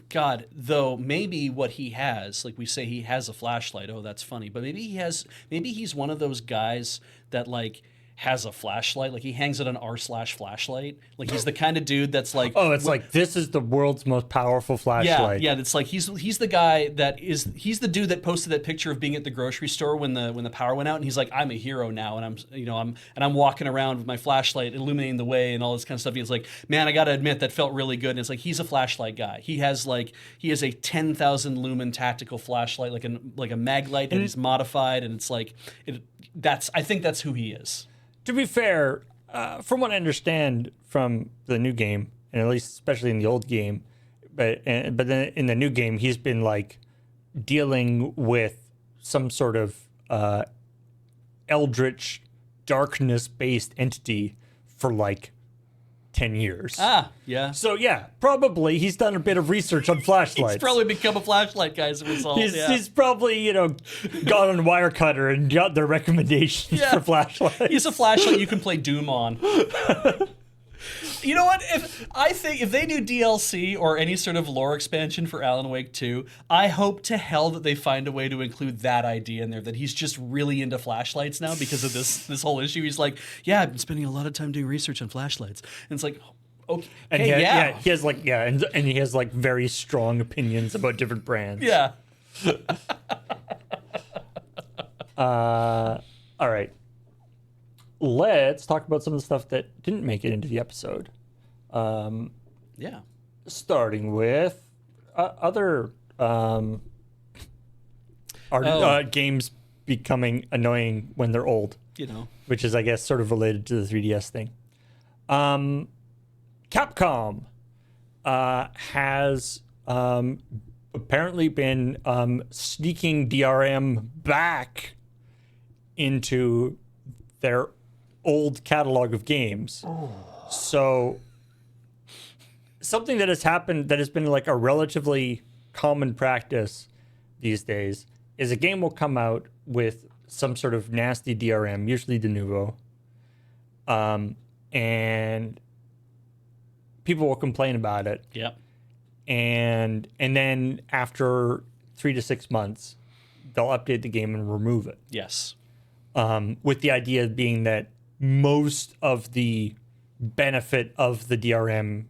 God, though, maybe what he has, like we say, he has a flashlight. Oh, that's funny. But maybe he's one of those guys that like has a flashlight. Like he hangs it on r/flashlight. Like he's the kind of dude that's like, Oh, it's like this is the world's most powerful flashlight. yeah. It's like he's the guy he's the dude that posted that picture of being at the grocery store when the power went out, and he's like, I'm a hero now, and I'm walking around with my flashlight illuminating the way and all this kind of stuff. He's like, man, I gotta admit that felt really good. And it's like he's a flashlight guy. He has a 10,000 lumen tactical flashlight, like a mag light that he's modified, and it's like I think that's who he is. To be fair, from what I understand from the new game, and at least especially in the old game, but then in the new game, he's been like dealing with some sort of eldritch darkness-based entity for like 10 years. Yeah. So yeah, probably he's done a bit of research on flashlights. He's probably become a flashlight guy as a result. He's probably, gone on Wirecutter and got their recommendations for flashlights. He's a flashlight you can play Doom on. You know what? If they do DLC or any sort of lore expansion for Alan Wake 2, I hope to hell that they find a way to include that idea in there, that he's just really into flashlights now because of this whole issue. He's like, yeah, I've been spending a lot of time doing research on flashlights. And it's like, okay, And he has and he has like very strong opinions about different brands. Yeah. All right. Let's talk about some of the stuff that didn't make it into the episode. Yeah. Starting with other games becoming annoying when they're old, You know. which is, I guess, sort of related to the 3DS thing. Capcom has apparently been sneaking DRM back into their old catalog of games. So something that has happened that has been like a relatively common practice these days is a game will come out with some sort of nasty DRM, usually de novo, and people will complain about it. Yep. And then after 3 to 6 months, they'll update the game and remove it. Yes. With the idea being that most of the benefit of the DRM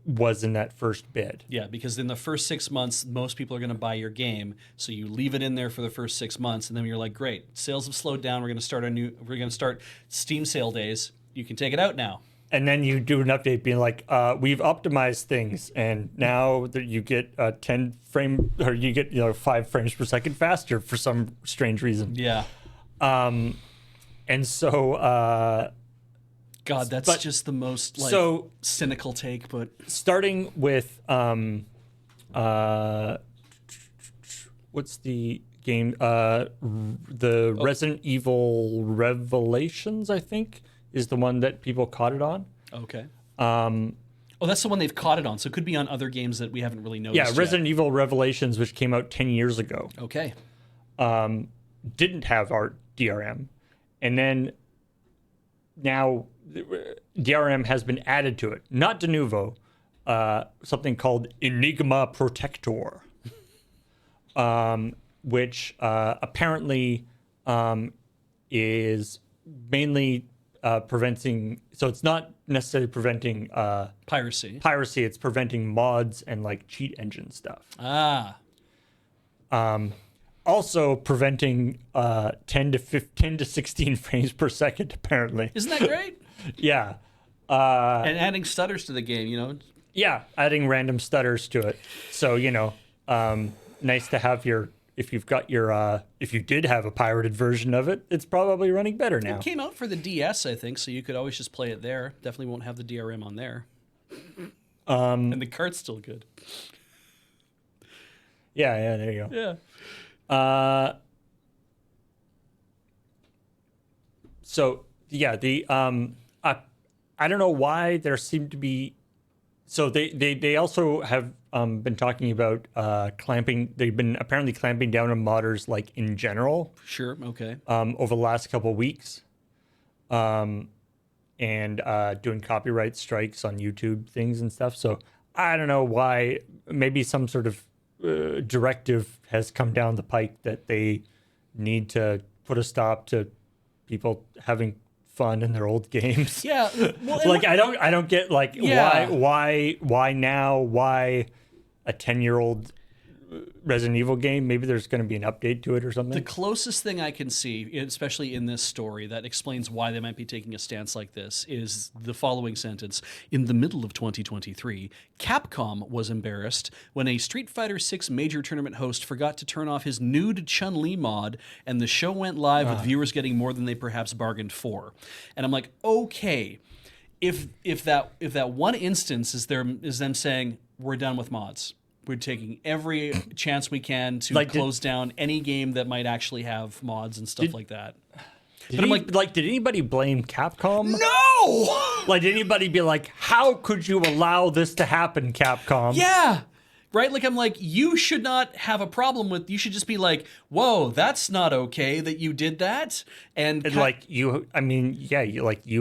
was in that first bid. Yeah, because in the first 6 months, most people are going to buy your game. So you leave it in there for the first 6 months, and then you're like, great, sales have slowed down. We're going to start Steam sale days. You can take it out now. And then you do an update being like, we've optimized things, and now that you get 10 frame, or you get 5 frames per second faster for some strange reason. Yeah. And so God, that's just the most cynical take. But starting with what's the game? The Resident Evil Revelations, I think, is the one that people caught it on. okay. Oh, that's the one they've caught it on. So it could be on other games that we haven't really noticed. Yeah, Resident Evil Revelations, which came out 10 years ago, Okay. didn't have our DRM. And then now DRM has been added to it. Not de novo, something called Enigma Protector, which apparently is mainly preventing, so it's not necessarily preventing Piracy. it's preventing mods and like cheat engine stuff. Ah. Also preventing 10 to 16 frames per second, apparently. Isn't that great? Yeah. And adding stutters to the game, Yeah, adding random stutters to it. So, nice to have if you did have a pirated version of it, it's probably running better now. It came out for the DS, I think, so you could always just play it there. Definitely won't have the DRM on there. And the cart's still good. Yeah, there you go. Yeah. So yeah, I don't know why there seemed to be. So they also have been talking about clamping. They've been apparently clamping down on modders like in general. Sure. Okay. Over the last couple of weeks, and doing copyright strikes on YouTube things and stuff. So I don't know why. Maybe some sort of directive has come down the pike that they need to put a stop to people having fun in their old games. Yeah. Well, Like I don't get like Yeah. why now, why a 10-year-old Resident Evil game? Maybe there's going to be an update to it or something. the closest thing I can see, especially in this story, that explains why they might be taking a stance like this is the following sentence. In the middle of 2023, Capcom was embarrassed when a Street Fighter VI major tournament host forgot to turn off his nude Chun-Li mod, and the show went live with viewers getting more than they perhaps bargained for. And I'm like, okay, if that one instance is them saying, we're done with mods. We're taking every chance we can to close down any game that might actually have mods and stuff like that. But I'm like, did anybody blame Capcom? No! Like, did anybody be like, how could you allow this to happen, Capcom? Yeah! Right? Like, I'm like, you should not have a problem with, you should just be like, whoa, that's not okay that you did that. And like, you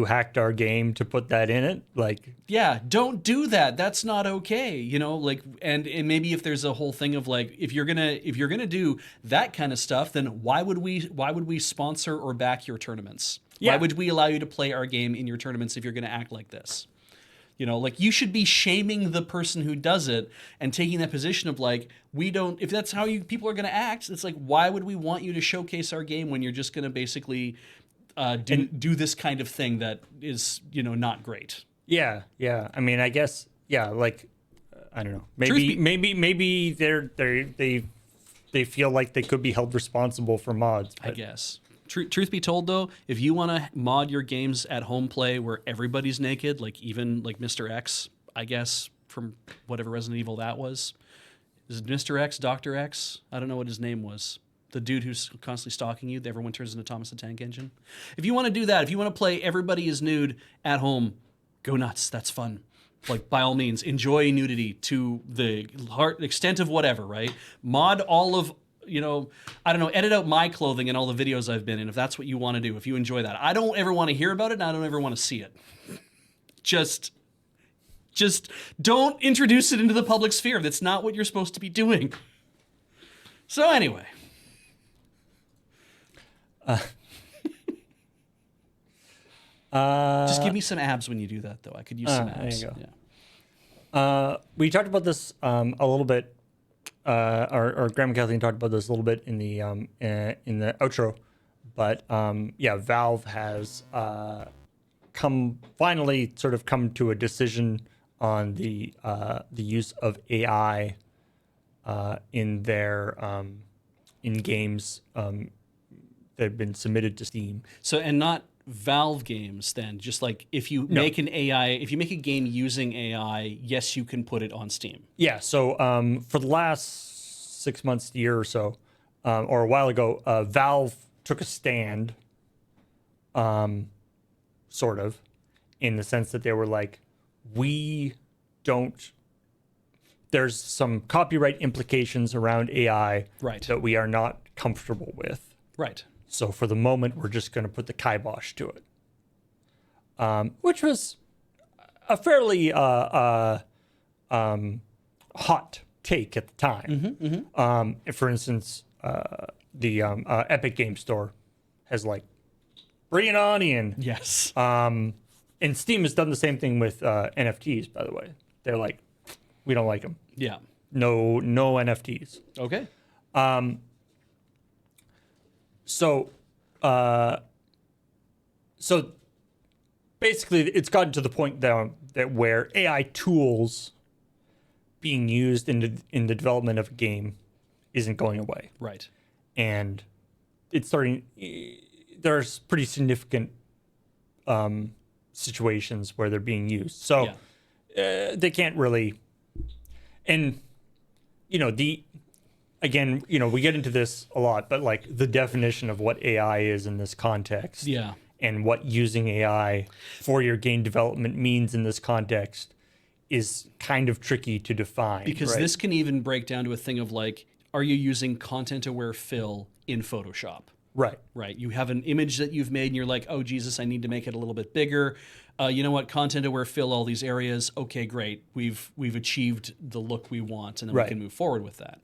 hacked our game to put that in it. Like, yeah, don't do that. That's not okay. Like, and maybe if there's a whole thing of like, if you're gonna do that kind of stuff, then why would we sponsor or back your tournaments? Yeah. Why would we allow you to play our game in your tournaments if you're gonna act like this? You know, like you should be shaming the person who does it and taking that position of like, we don't, if that's how you people are going to act, it's like, why would we want you to showcase our game when you're just going to basically do this kind of thing that is, you know, not great. Yeah, yeah. I mean, I guess, yeah. Like, I don't know. Truth Maybe they feel like they could be held responsible for mods. I guess. Truth be told, though, if you want to mod your games at home play where everybody's naked, like even like Mr. X, I guess from whatever Resident Evil that was, is it Mr. X, Dr. X? I don't know what his name was. The dude who's constantly stalking you, everyone turns into Thomas the Tank Engine. If you want to do that, if you want to play everybody is nude at home, go nuts. That's fun. Like, by all means, enjoy nudity to the extent of whatever, right? Mod all of, you know, I don't know, edit out my clothing and all the videos I've been in if that's what you want to do, if you enjoy that. I don't ever want to hear about it, and I don't ever want to see it. Just don't introduce it into the public sphere. That's not what you're supposed to be doing. So anyway. Just give me some abs when you do that, though. I could use some abs. There you go. Yeah. We talked about this a little bit, or Graham and Kathleen talked about this a little bit in the outro, but yeah, Valve has finally come to a decision on the use of AI in their in games that have been submitted to Steam. So, and not Valve games then, just like if you make an AI, if you make a game using AI, yes, you can put it on Steam. Yeah, so for the last 6 months, year or so, or a while ago, Valve took a stand, sort of, in the sense that they were like, there's some copyright implications around AI Right. that we are not comfortable with. Right. So for the moment, we're just going to put the kibosh to it, which was a fairly hot take at the time. For instance, the Epic Game Store has like, bring it on in. Yes. And Steam has done the same thing with NFTs, by the way. They're like, we don't like them. Yeah. No NFTs. Okay. So basically, it's gotten to the point that where AI tools being used in the development of a game isn't going away, Right. and it's starting. There's pretty significant situations where they're being used, so they can't really. And again, we get into this a lot, but like the definition of what AI is in this context, and what using AI for your game development means in this context is kind of tricky to define. Because right? this can even break down to a thing of like, are you using content-aware fill in Photoshop? Right. Right. You have an image that you've made and you're like, oh, Jesus, I need to make it a little bit bigger. You know what? Content-aware fill all these areas. Okay, great. We've achieved the look we want, and then we can move forward with that.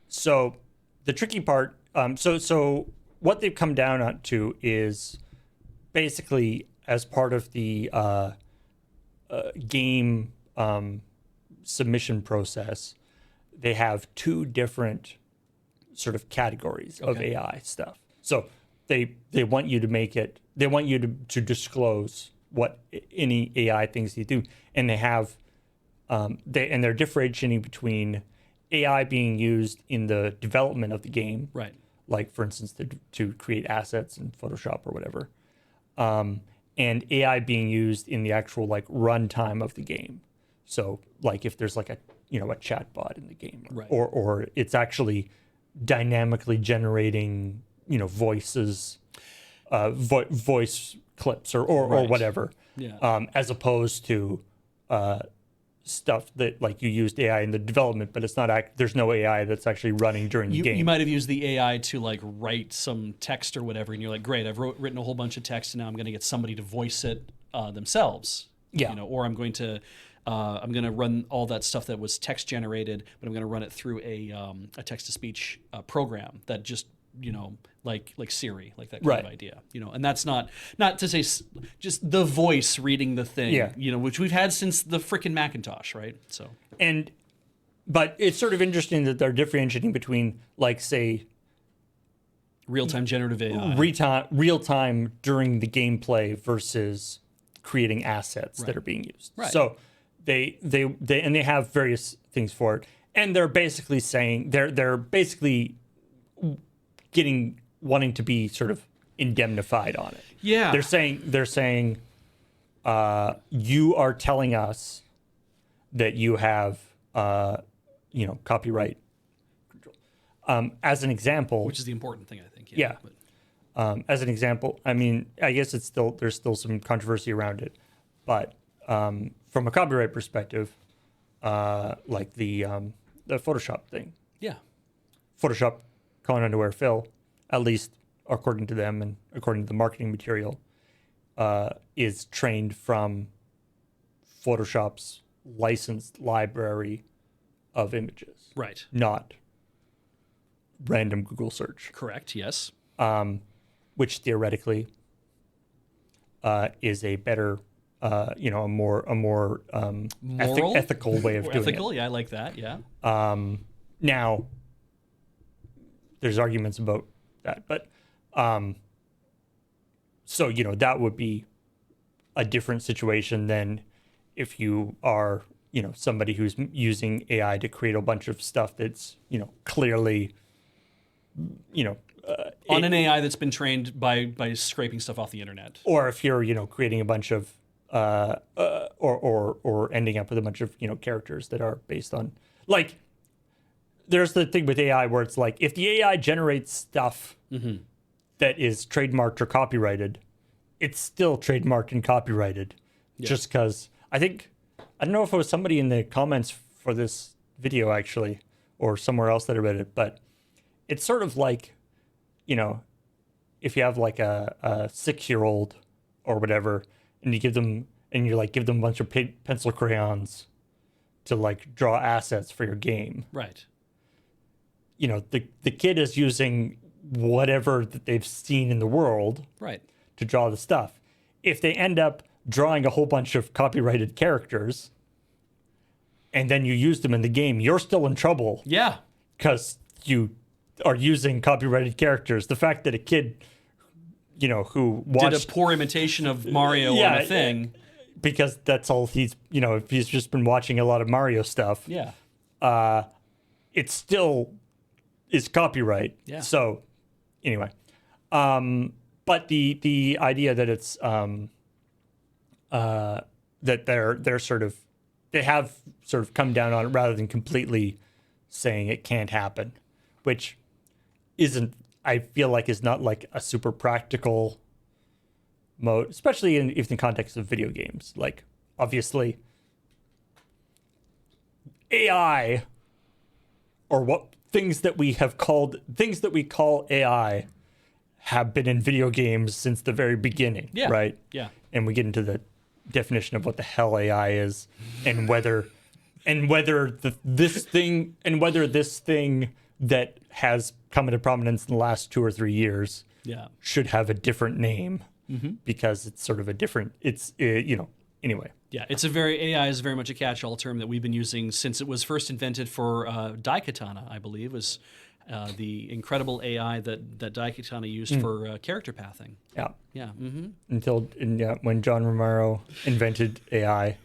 So the tricky part, so what they've come down to is basically as part of the game submission process, they have two different sort of categories of AI stuff. So they want you to make it, they want you to disclose what any AI things you do, and they have they're differentiating between AI being used in the development of the game, right? Like for instance, to create assets in Photoshop or whatever, and AI being used in the actual like runtime of the game. So like if there's like a chat bot in the game, right. or it's actually dynamically generating voices, voice clips or whatever, as opposed to stuff that like you used AI in the development, but it's not there's no AI that's actually running during the game. You might have used the AI to like write some text or whatever, and you're like, great, I've written a whole bunch of text, and now I'm going to get somebody to voice it themselves. Yeah. Or I'm going to run all that stuff that was text generated, but I'm going to run it through a text to speech program that just like Siri, like that kind Right. of idea, and that's not to say just the voice reading the thing, Yeah. which we've had since the frickin' Macintosh, right? So But it's sort of interesting that they're differentiating between, like, say, real-time generative AI. real time during the gameplay versus creating assets that are being used. Right. So they have various things for it, and they're basically saying they're basically wanting to be sort of indemnified on it. Yeah. They're saying you are telling us that you have copyright control. As an example, Which is the important thing, I think. Yeah. But, as an example, I mean, I guess there's still some controversy around it, but from a copyright perspective, like the Photoshop thing, yeah. Photoshop calling underwear Phil, at least according to them and according to the marketing material, is trained from Photoshop's licensed library of images, Right. not random Google search. Correct. Yes. Which theoretically is a better, a more Moral? ethical way of doing Ethical. it. Yeah, I like that. Yeah. Now, there's arguments about that, but so that would be a different situation than if you are somebody who's using AI to create a bunch of stuff that's clearly On an AI that's been trained by scraping stuff off the internet. or if you're creating a bunch of or ending up with a bunch of characters that are based on, like, there's the thing with AI where it's like, if the AI generates stuff that is trademarked or copyrighted, it's still trademarked and copyrighted. Just because I don't know if it was somebody in the comments for this video actually or somewhere else that I read it, but it's sort of like, if you have like a 6-year-old or whatever, and you give them a bunch of pencil crayons to like draw assets for your game. Right. The kid is using whatever that they've seen in the world Right. to draw the stuff. If they end up drawing a whole bunch of copyrighted characters and then you use them in the game, you're still in trouble Yeah. because you are using copyrighted characters. The fact that a kid, who watched Did a poor imitation of Mario on a thing. because that's all he's, if he's just been watching a lot of Mario stuff, Yeah. it still is copyright. Yeah. So anyway, but the idea that it's that they're sort of, they have sort of come down on it rather than completely saying it can't happen, which isn't, I feel like, is not like a super practical mode, especially in the context of video games. Like, obviously, AI, or what things that we call AI, have been in video games since the very beginning. Yeah. Right. Yeah. And we get into the definition of what the hell AI is, and whether this thing that has come into prominence in the last 2 or 3 years Yeah. should have a different name because it's sort of a different, anyway. Yeah, AI is very much a catch-all term that we've been using since it was first invented for Daikatana, I believe, was the incredible AI that Daikatana used for character pathing. Yeah. Yeah. When John Romero invented AI.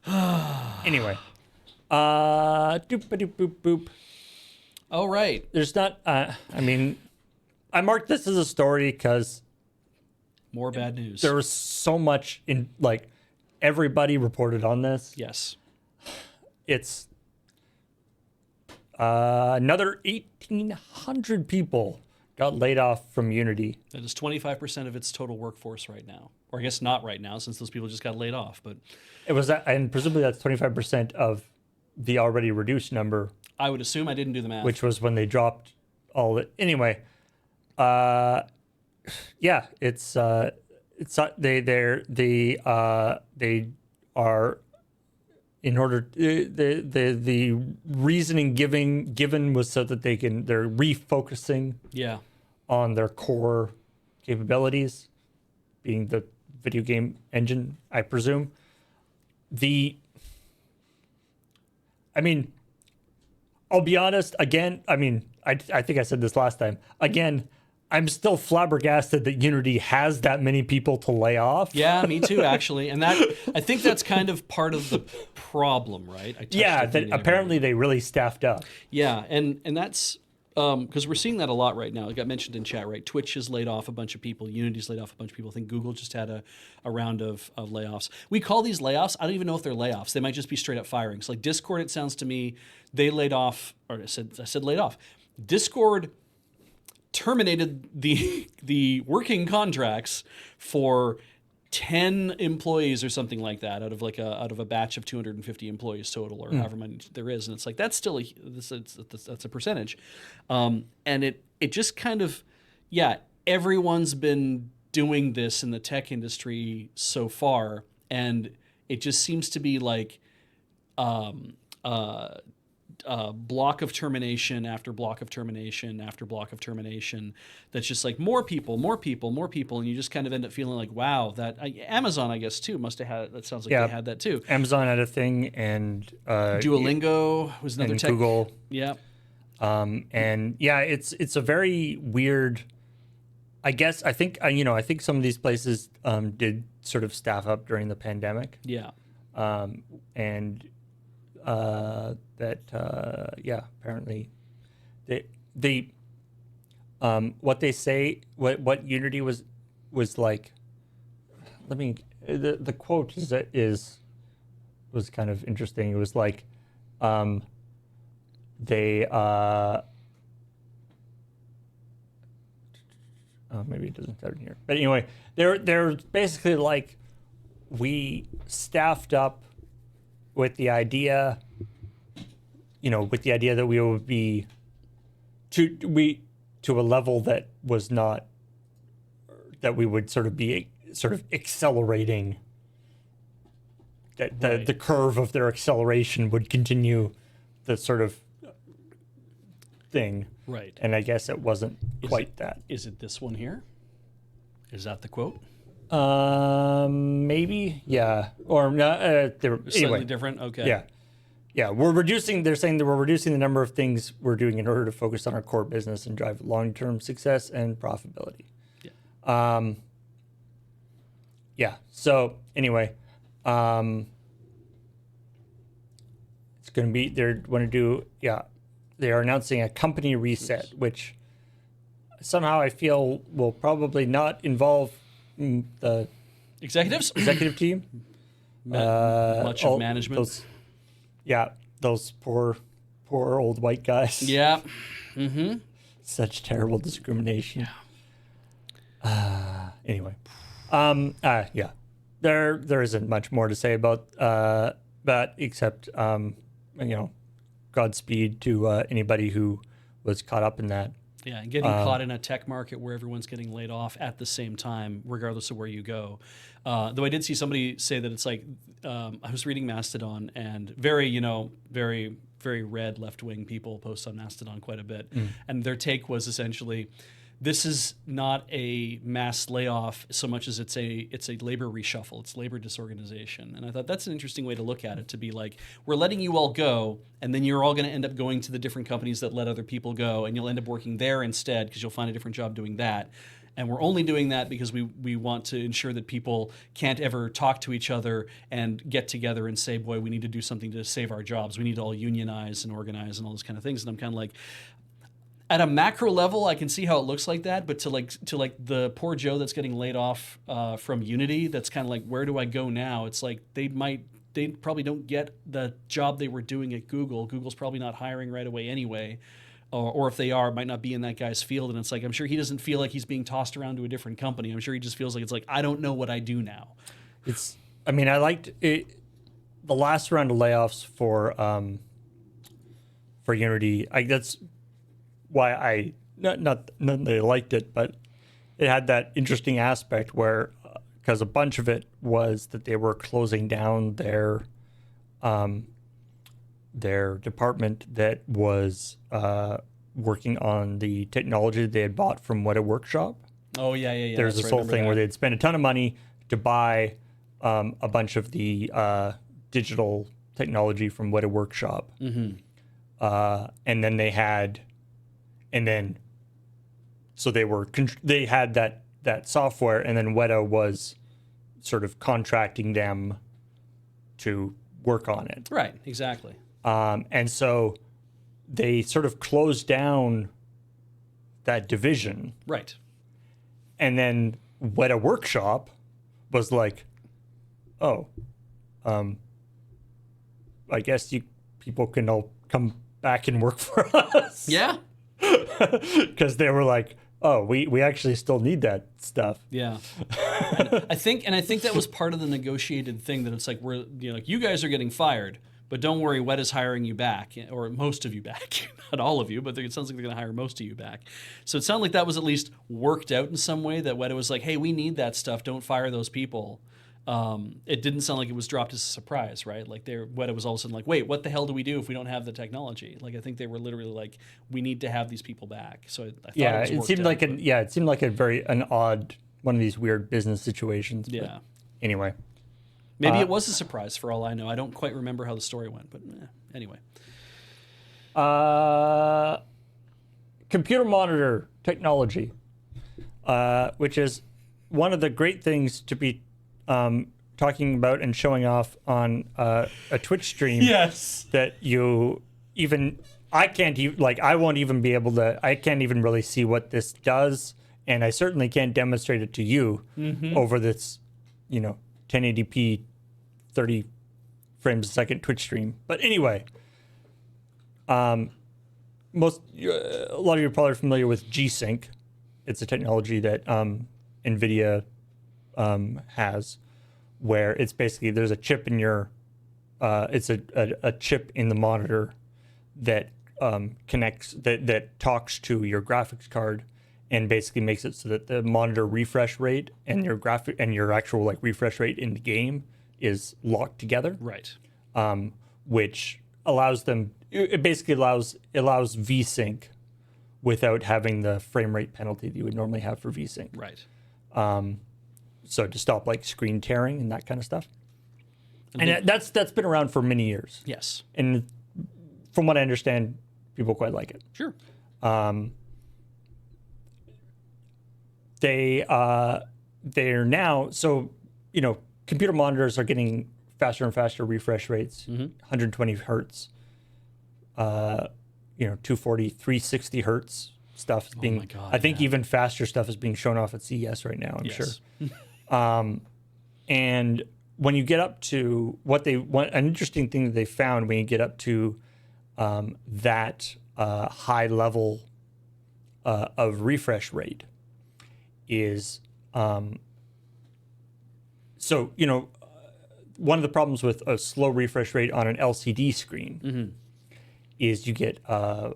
Anyway. Doop-a-doop-boop-boop. Oh, right. There's not, I marked this as a story because More bad news. there was so much in, like, everybody reported on this. Yes. It's another 1,800 people got laid off from Unity. That is 25% of its total workforce right now. Or I guess not right now, since those people just got laid off. But It was that, and presumably that's 25% of the already reduced number, I would assume, I didn't do the math. which was when they dropped all of it. Anyway, yeah, they are in order the reasoning given was so that they're refocusing Yeah. on their core capabilities, being the video game engine, I presume. I mean, I'll be honest, again, I mean, I think I said this last time. Again, I'm still flabbergasted that Unity has that many people to lay off. Yeah, me too, actually. And that I think that's kind of part of the problem, right? I touched Yeah, on that it apparently they really staffed up. Yeah, and that's because we're seeing that a lot right now. It got mentioned in chat, right? Twitch has laid off a bunch of people. Unity's laid off a bunch of people. I think Google just had a round of layoffs. We call these layoffs. I don't even know if they're layoffs. They might just be straight up firings. Like Discord, it sounds to me, they laid off, or I said laid off. Discord terminated the working contracts for 10 employees or something like that out of a batch of 250 employees total, or however many there is, and it's like that's still that's a percentage, and it just kind of, yeah, everyone's been doing this in the tech industry so far, and it just seems to be like block of termination after block of termination after block of termination. That's just like more people, and you just kind of end up feeling like, wow, that Amazon, I guess, too, must have had. That sounds like they had that too. Amazon had a thing, and Duolingo was another and tech. Google. Yeah. And yeah, it's a very weird. I guess I think some of these places did sort of staff up during the pandemic. Yeah. And apparently they what they say, what Unity was like. Let me, the quote was kind of interesting. It was like they maybe it doesn't start in here, but anyway, they're basically like, we staffed up with the idea that we would be to a level that was not, that we would sort of accelerating, that the curve of their acceleration would continue, the sort of thing. Right. And I guess it wasn't quite that. Is it this one here? Is that the quote? Maybe, yeah, or not. Slightly Anyway, different. Okay. yeah. They're saying that we're reducing the number of things we're doing in order to focus on our core business and drive long-term success and profitability. Yeah. So anyway, it's going to be, they are announcing a company reset, which somehow I feel will probably not involve the executive team. Much of management. Those poor old white guys. Yeah. Mm-hmm. Such terrible discrimination. Yeah. Anyway, there isn't much more to say about that, except Godspeed to anybody who was caught up in that. Yeah, and getting caught in a tech market where everyone's getting laid off at the same time, regardless of where you go. Though I did see somebody say that it's like, I was reading Mastodon, and very red left-wing people post on Mastodon quite a bit. And their take was essentially, this is not a mass layoff so much as it's a labor reshuffle. It's labor disorganization. And I thought that's an interesting way to look at it, to be like, we're letting you all go, and then you're all going to end up going to the different companies that let other people go, and you'll end up working there instead because you'll find a different job doing that. And we're only doing that because we want to ensure that people can't ever talk to each other and get together and say, boy, we need to do something to save our jobs. We need to all unionize and organize and all those kind of things. And I'm kind of like, at a macro level, I can see how it looks like that, but to the poor Joe that's getting laid off from Unity, that's kind of like, where do I go now? It's like they probably don't get the job they were doing at Google. Google's probably not hiring right away anyway, or if they are, it might not be in that guy's field. And it's like, I'm sure he doesn't feel like he's being tossed around to a different company. I'm sure he just feels like, it's like, I don't know what I do now. I liked it. The last round of layoffs for Unity. That's why I not that I liked it, but it had that interesting aspect where, because a bunch of it was that they were closing down their their department that was working on the technology they had bought from Weta Workshop. Oh yeah. There's That's this right, I whole remember thing that. where they'd spend a ton of money to buy a bunch of the digital technology from Weta Workshop. And then they had, so they had that software, and then Weta was sort of contracting them to work on it. Right, exactly. And so they sort of closed down that division. Right. And then Weta Workshop was like, oh, I guess you people can all come back and work for us. Yeah. Because they were like, oh, we actually still need that stuff. Yeah. And I think that was part of the negotiated thing, that it's like, we're, you know, like, you guys are getting fired, but don't worry, Weta's hiring you back, or most of you back. Not all of you, but it sounds like they're going to hire most of you back. So it sounded like that was at least worked out in some way, that Weta was like, hey, we need that stuff. Don't fire those people. It didn't sound like it was dropped as a surprise, right? Like Weta was all of a sudden like, wait, what the hell do we do if we don't have the technology? Like, I think they were literally like, we need to have these people back. So I thought Yeah, it was it seemed like it seemed like an odd one of these weird business situations. But yeah. anyway, Maybe it was a surprise for all I know. I don't quite remember how the story went, but anyway. computer monitor technology, which is one of the great things to be talking about and showing off on a Twitch stream. Yes. That you even I can't even I won't even be able to. I can't even really see what this does, and I certainly can't demonstrate it to you over this, 1080p, 30 frames a second Twitch stream. But anyway, a lot of you are probably familiar with G-Sync. It's a technology that NVIDIA has, where it's basically there's a chip in your it's a chip in the monitor that connects that talks to your graphics card, and basically makes it so that the monitor refresh rate and your actual refresh rate in the game is locked together. Right. Which allows them. It basically allows VSync without having the frame rate penalty that you would normally have for VSync. Right. So to stop screen tearing and that kind of stuff. And that's been around for many years. Yes. And from what I understand, people quite like it. Sure. They're now, so computer monitors are getting faster and faster refresh rates, 120 hertz, 240, 360 hertz stuff is being. Oh my God, I think even faster stuff is being shown off at CES right now. I'm sure. And when you get up to an interesting thing that they found when you get up to that high level of refresh rate is one of the problems with a slow refresh rate on an LCD screen is you get a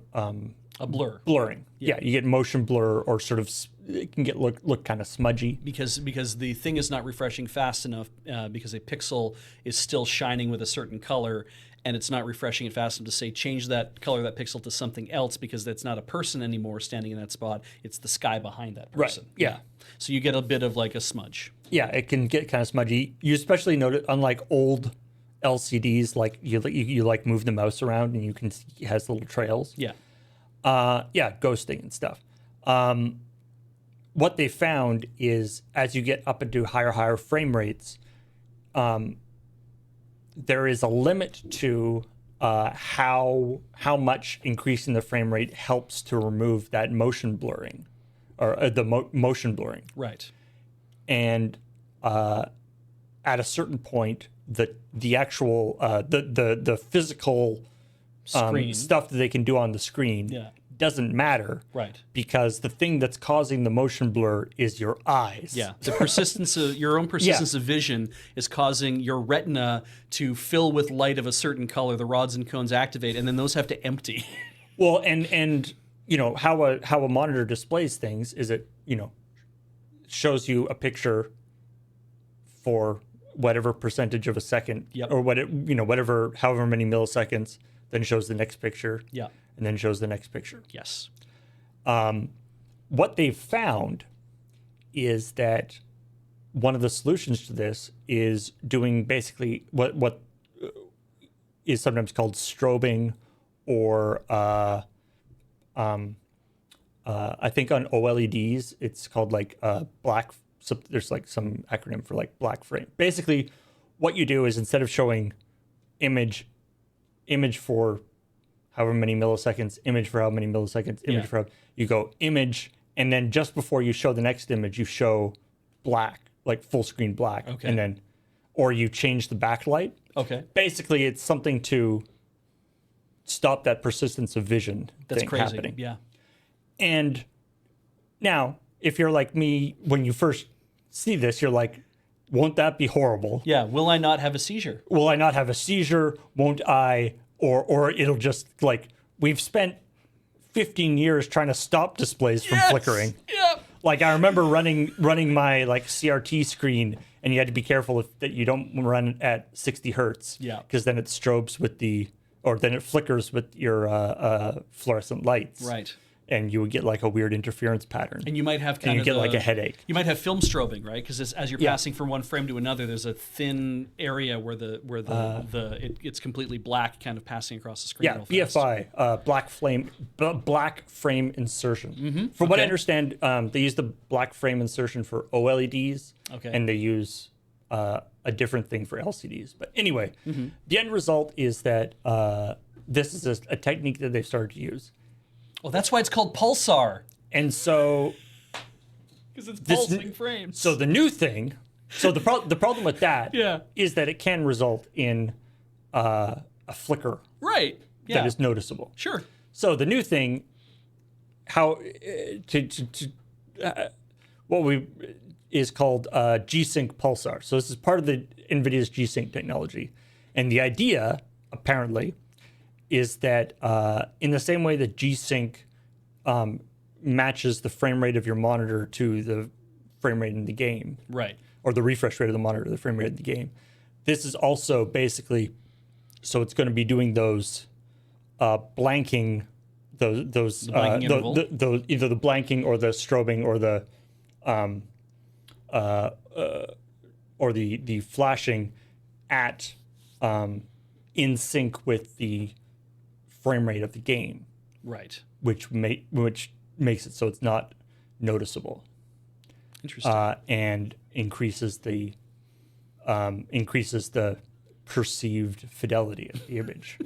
blur. blurring. Yeah, you get motion blur, or sort of it can look kind of smudgy because the thing is not refreshing fast enough, because a pixel is still shining with a certain color, and it's not refreshing it fast enough to say change that color of that pixel to something else, because that's not a person anymore standing in that spot. It's the sky behind that person. Right. Yeah. So you get a bit of a smudge. Yeah, it can get kind of smudgy. You especially notice, unlike old LCDs, you move the mouse around and you can see it has little trails. Yeah. Ghosting and stuff. What they found is as you get up into higher frame rates, there is a limit to how much increasing the frame rate helps to remove that motion blurring, or motion blurring. Right. And at a certain point, the actual the physical Screen. stuff that they can do on the screen doesn't matter. Right. Because the thing that's causing the motion blur is your eyes. Yeah. The persistence of your own persistence of vision is causing your retina to fill with light of a certain color. The rods and cones activate, and then those have to empty. Well, and how a monitor displays things is it shows you a picture for whatever percentage of a second, Yep. or whatever, however many milliseconds, then shows the next picture, Yeah. and then shows the next picture. Yes. What they've found is that one of the solutions to this is doing basically what is sometimes called strobing, or I think on OLEDs it's called like black. So there's like some acronym for like black frame. Basically, what you do is instead of showing image for however many milliseconds, image for how many milliseconds, image for you go image, and then just before you show the next image, you show black, like full screen black, Okay. and then, or you change the backlight. Okay. Basically, it's something to stop that persistence of vision That's thing crazy. happening. Yeah. And now, if you're like me, when you first see this, you're like, won't that be horrible? Yeah. Will I not have a seizure? Will I not have a seizure? Won't I? Or it'll just, like, we've spent 15 years trying to stop displays from flickering. Yep. Like, I remember running my like CRT screen, and you had to be careful that you don't run at 60 hertz. Yeah. Because then it strobes then it flickers with your fluorescent lights. Right. And you would get like a weird interference pattern. And you might have kind and you of get like a headache. You might have film strobing, right? Because as you're passing from one frame to another, there's a thin area where it's completely black, kind of passing across the screen. Yeah, real fast. BFI, black frame insertion. From what I understand, they use the black frame insertion for OLEDs, and they use a different thing for LCDs. But anyway, the end result is that this is a technique that they've started to use. Well, that's why it's called pulsar. And so, Because it's pulsing frames. so the new thing, the problem with that is that it can result in a flicker Right. Yeah. that is noticeable. Sure. So the new thing, is called G-Sync pulsar. So this is part of the NVIDIA's G-Sync technology, and the idea apparently is that in the same way that G-Sync matches the frame rate of your monitor to the frame rate in the game, Right. or the refresh rate of the monitor to the frame rate of the game, this is also basically, so it's going to be doing those blanking, those blanking interval? those either the blanking or the strobing or the flashing at in sync with the frame rate of the game, Right. which makes it so it's not noticeable, Interesting. and increases the perceived fidelity of the image.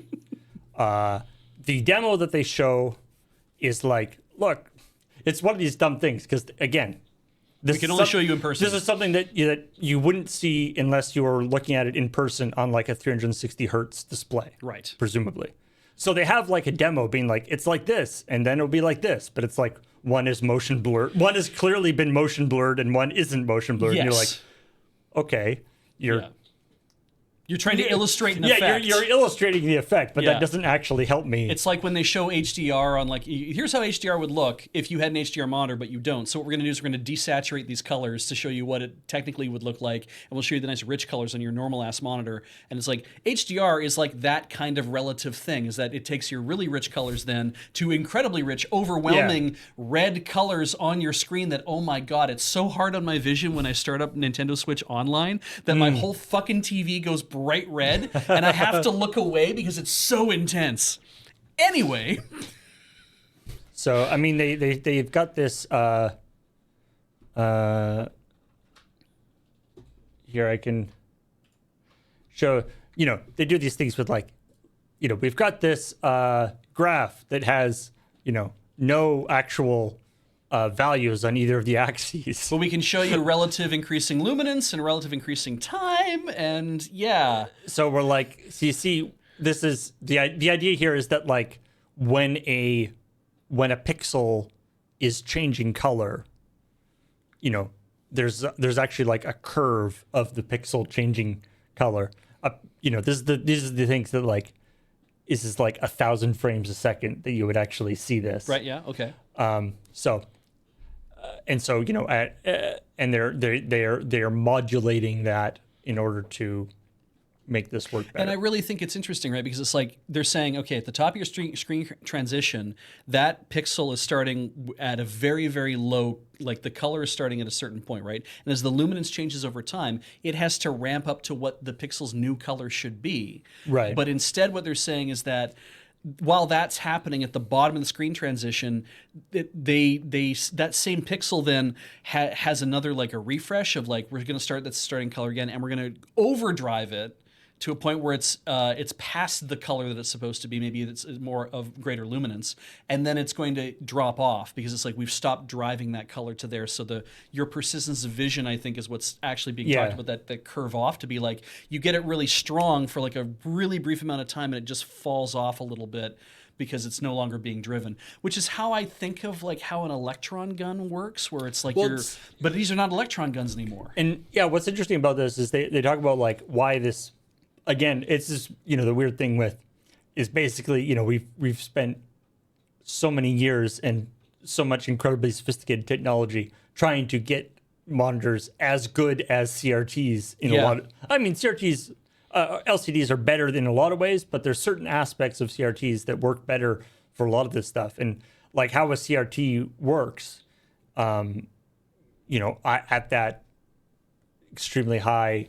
The demo that they show is like, look, it's one of these dumb things because again, we can only show you in person. This is something that you wouldn't see unless you were looking at it in person on like a 360 hertz display, Right. presumably. So they have like a demo being like, it's like this, and then it'll be like this, but it's like one is motion blurred, one has clearly been motion blurred, and one isn't motion blurred. Yes. And you're like, okay, You're trying to illustrate an effect. you're illustrating the effect, but Yeah. that doesn't actually help me. It's like when they show HDR on, like, here's how HDR would look if you had an HDR monitor, but you don't. So what we're going to do is we're going to desaturate these colors to show you what it technically would look like, and we'll show you the nice rich colors on your normal-ass monitor. And it's like, HDR is like that kind of relative thing, is that it takes your really rich colors then to incredibly rich, overwhelming red colors on your screen that, oh my god, it's so hard on my vision when I start up Nintendo Switch Online that my whole fucking TV goes bright red, and I have to look away because it's so intense. Anyway. So I mean, they've got this. Here I can show. They do these things with like, we've got this graph that has no actual values on either of the axes. But we can show you relative increasing luminance and relative increasing time, and So we're like, so you see, this is the idea here is that like when a pixel is changing color, there's actually like a curve of the pixel changing color. These are the things that like, this is like 1,000 frames a second that you would actually see this. right, yeah, okay. And so and they're modulating that in order to make this work better. And I really think it's interesting, right? Because it's like they're saying, okay, at the top of your screen transition, that pixel is starting at a very, very low, like the color is starting at a certain point, right? And as the luminance changes over time, it has to ramp up to what the pixel's new color should be. Right. But instead, what they're saying is that while that's happening at the bottom of the screen transition, that same pixel then has another, like a refresh of like, we're going to start that starting color again, and we're going to overdrive it to a point where it's past the color that it's supposed to be. Maybe it's more of greater luminance, and then it's going to drop off because it's like we've stopped driving that color to there. So your persistence of vision, I think, is what's actually being talked about. That curve off to be like you get it really strong for like a really brief amount of time, and it just falls off a little bit because it's no longer being driven, which is how I think of like how an electron gun works, where it's like but these are not electron guns anymore. And yeah, what's interesting about this is they talk about like why this. Again, it's just, the weird thing is basically, we've spent so many years and so much incredibly sophisticated technology trying to get monitors as good as CRTs in a lot of, CRTs, LCDs are better in a lot of ways, but there's certain aspects of CRTs that work better for a lot of this stuff. And like how a CRT works, at that extremely high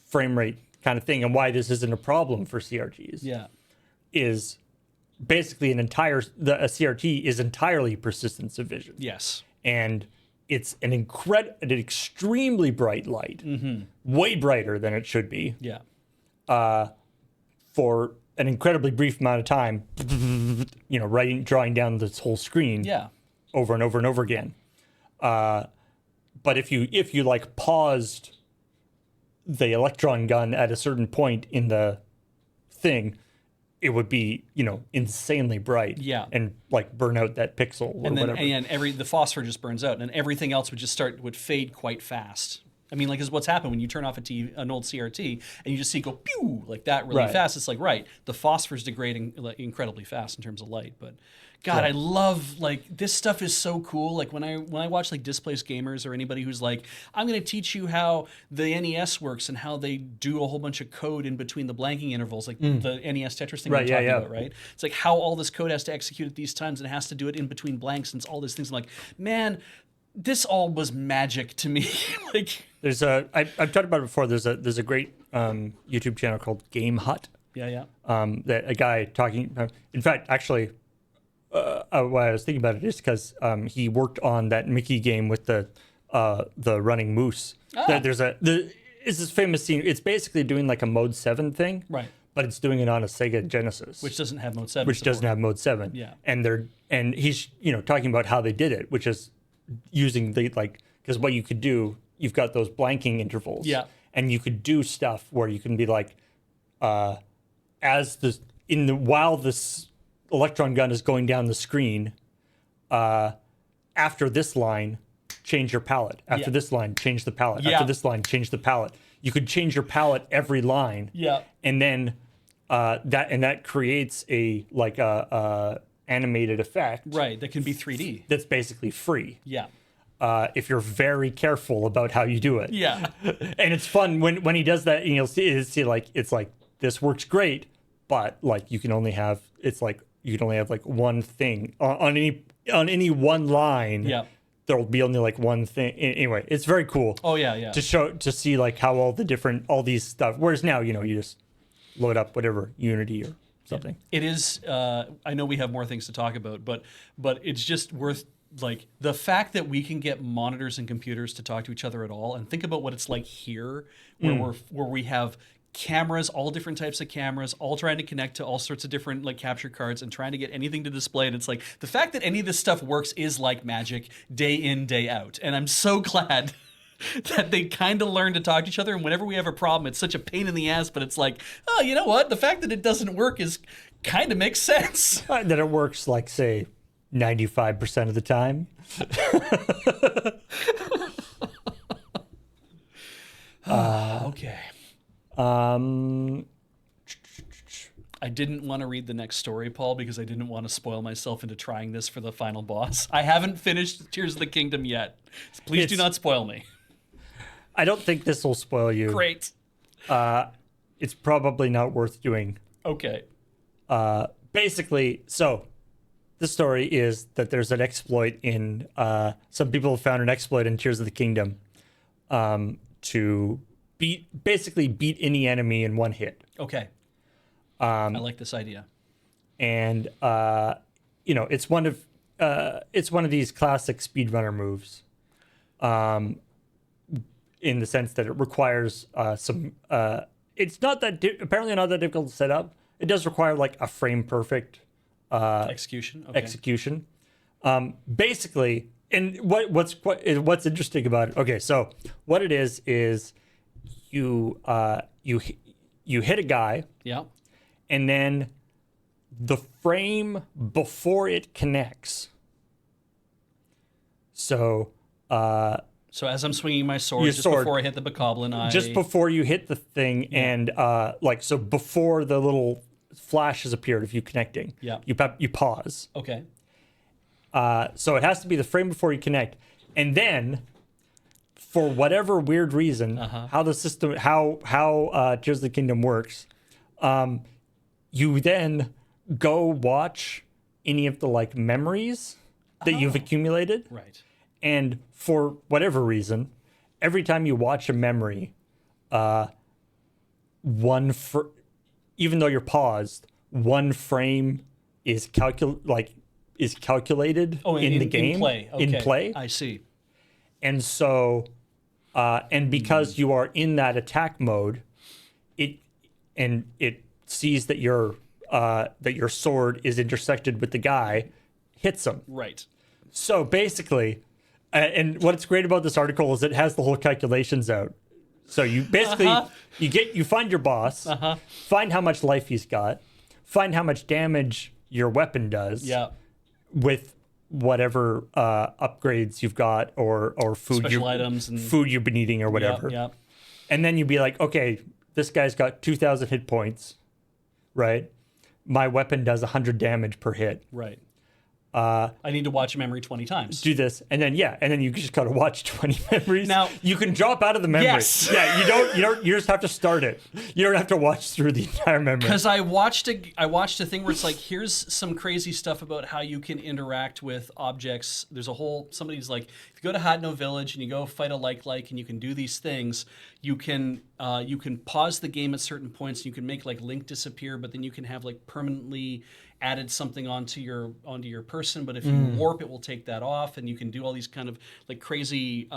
frame rate kind of thing, and why this isn't a problem for CRTs is basically a CRT is entirely persistence of vision. Yes. And it's an extremely bright light, way brighter than it should be. Yeah. For an incredibly brief amount of time, drawing down this whole screen over and over and over again. But if you like paused the electron gun at a certain point in the thing, it would be, insanely bright. Yeah. And like burn out that pixel or whatever. And the phosphor just burns out, and everything else would fade quite fast. I mean, like, is what's happened when you turn off an old CRT and you just see it go pew like that really fast. It's like, the phosphor's degrading incredibly fast in terms of light. But God, I love, like, this stuff is so cool. Like when I watch like Displaced Gamers or anybody who's like, I'm going to teach you how the NES works and how they do a whole bunch of code in between the blanking intervals, like the NES Tetris thing we're talking about, right? It's like how all this code has to execute at these times and it has to do it in between blanks and all these things. I'm like, man, this all was magic to me. Like, I've talked about it before. There's a great YouTube channel called Game Hut. Yeah. That a guy talking. In fact, actually, why I was thinking about it is because he worked on that Mickey game with the running moose. There's this famous scene. It's basically doing like a Mode 7 thing, right? But it's doing it on a Sega Genesis, which doesn't have Mode 7. Which doesn't have Mode 7. Yeah. And he's talking about how they did it, which is using because what you could do, you've got those blanking intervals. Yeah. And you could do stuff where you can be like, while this electron gun is going down the screen, after this line, change your palette. After this line, change the palette. After this line, change the palette. You could change your palette every line. Yeah. And then that creates a animated effect. Right. That can be 3D. That's basically free. Yeah. If you're very careful about how you do it. Yeah. And it's fun when he does that, and you'll see like it's like this works great, but like you can only have like one thing on any one line. Yeah. There'll be only like one thing. Anyway, it's very cool. Oh yeah. To see like how all these stuff. Whereas now, you just load up whatever Unity or something. It is. I know we have more things to talk about, but it's just worth, like, the fact that we can get monitors and computers to talk to each other at all, and think about what it's like here, where we have cameras, all different types of cameras, all trying to connect to all sorts of different like capture cards and trying to get anything to display. And it's like the fact that any of this stuff works is like magic day in, day out. And I'm so glad that they kind of learn to talk to each other. And whenever we have a problem, it's such a pain in the ass, but it's like, oh, you know what? The fact that it doesn't work is kind of makes sense. That it works like, say, 95% of the time. Okay. I didn't want to read the next story, Paul, because I didn't want to spoil myself into trying this for the final boss. I haven't finished Tears of the Kingdom yet. So please do not spoil me. I don't think this will spoil you. Great. it's probably not worth doing. Okay. Basically, so the story is that there's an exploit in some people have found an exploit in Tears of the Kingdom to basically beat any enemy in one hit. Okay. I like this idea. And it's one of these classic speedrunner moves, in the sense that it requires some. It's not that apparently not that difficult to set up. It does require like a frame perfect Execution. Okay. execution. Basically, and what's interesting about it? Okay, so what it is you hit a guy, Yeah. and then the frame before it connects. So So as I'm swinging my sword, before I hit the bokoblin, just before you hit the thing, and so before the little flash has appeared, if you're connecting, Yeah. you pause. Okay. So it has to be the frame before you connect, and then for whatever weird reason, how the system, how Tears of the Kingdom works, you then go watch any of the like memories that you've accumulated, Right. and for whatever reason, every time you watch a memory, even though you're paused, one frame is calculated in the game. In play. Okay. In play. I see. And so, and because you are in that attack mode, it sees that your sword is intersected with the guy, hits him. Right. So basically, and what's great about this article is it has the whole calculations out. So you basically you find your boss, find how much life he's got, find how much damage your weapon does. Yeah. With whatever upgrades you've got or food Special items and food you've been eating or whatever. Yeah. And then you'd be like, okay, this guy's got 2,000 hit points, right? My weapon does 100 damage per hit. Right. I need to watch a memory 20 times. Do this, and then you just gotta watch 20 memories. Now you can drop out of the memory. Yes. Yeah, you just have to start it. You don't have to watch through the entire memory. Because I watched a thing where it's like, here's some crazy stuff about how you can interact with objects. There's somebody's like, if you go to Hadno Village and you go fight a like, and you can do these things, you can pause the game at certain points. And you can make like Link disappear, but then you can have like permanently added something onto your person, but if you warp, it will take that off, and you can do all these kind of like crazy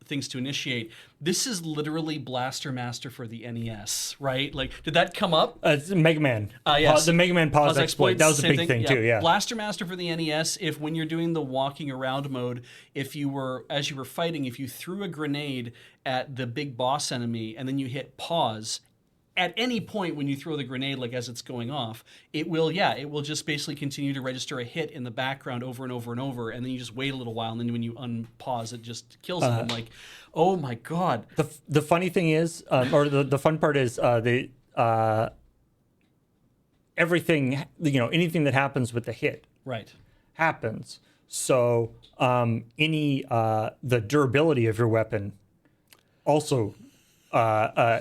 things to initiate. This is literally Blaster Master for the NES, right? Like, did that come up? It's Mega Man. Yes. The Mega Man pause exploit. That was a same big thing too. Yeah. Blaster Master for the NES. If when you're doing the walking around mode, as you were fighting, if you threw a grenade at the big boss enemy and then you hit pause, at any point when you throw the grenade, like as it's going off, it will just basically continue to register a hit in the background over and over and over, and then you just wait a little while, and then when you unpause, it just kills it. I'm like, oh my god. The funny thing is, or the fun part is, everything, anything that happens with the hit Right. happens. So the durability of your weapon also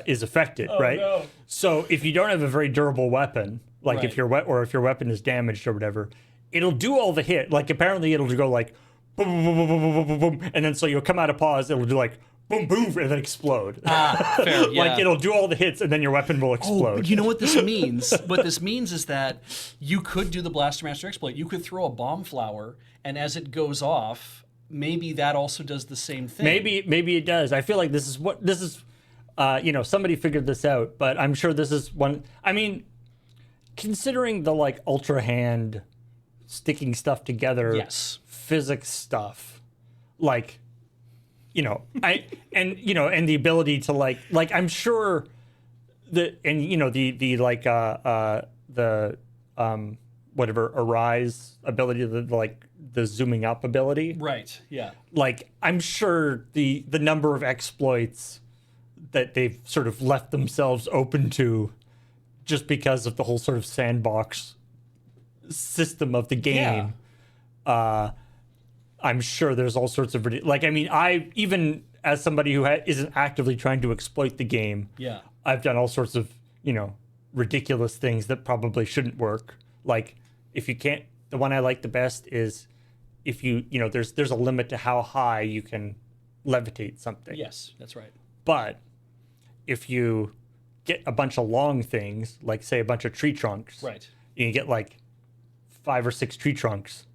is affected, right? No. So if you don't have a very durable weapon, like Right. if your weapon is damaged or whatever, it'll do all the hit. Like apparently it'll go like boom, boom, boom, boom, boom, boom, boom, and then so you'll come out of pause, it'll do like boom, boom, and then explode. Fair, yeah. Like it'll do all the hits, and then your weapon will explode. But you know what this means? What this means is that you could do the Blaster Master exploit. You could throw a bomb flower, and as it goes off, maybe that also does the same thing. Maybe it does. I feel like this is. Somebody figured this out, but I'm sure this is one. I mean, considering the like ultra hand sticking stuff together, Yes. physics stuff, like, and the ability to like I'm sure the whatever arise ability, the zooming up ability, Right. Yeah. like I'm sure the number of exploits that they've sort of left themselves open to just because of the whole sort of sandbox system of the game. I'm sure there's all sorts of I mean, I even as somebody who isn't actively trying to exploit the game, Yeah. I've done all sorts of, ridiculous things that probably shouldn't work. Like, if you can't, the one I like the best is if there's a limit to how high you can levitate something. Yes, that's right. But if you get a bunch of long things, like say a bunch of tree trunks, Right. you can get like 5 or 6 tree trunks,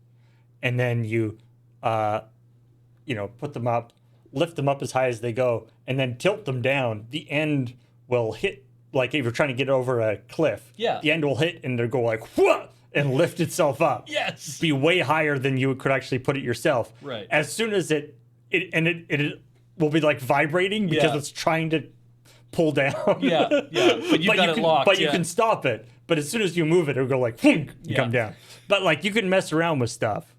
and then you, put them up, lift them up as high as they go, and then tilt them down. The end will hit, like if you're trying to get over a cliff, Yeah. the end will hit and they'll go like, whoa, and lift itself up. Yes. Be way higher than you could actually put it yourself. Right. As soon as it will be like vibrating because Yeah. it's trying to pull down. Yeah. But you got it locked. But you yeah. can stop it. But as soon as you move it, it'll go like, "Thunk," and come down. But like you can mess around with stuff.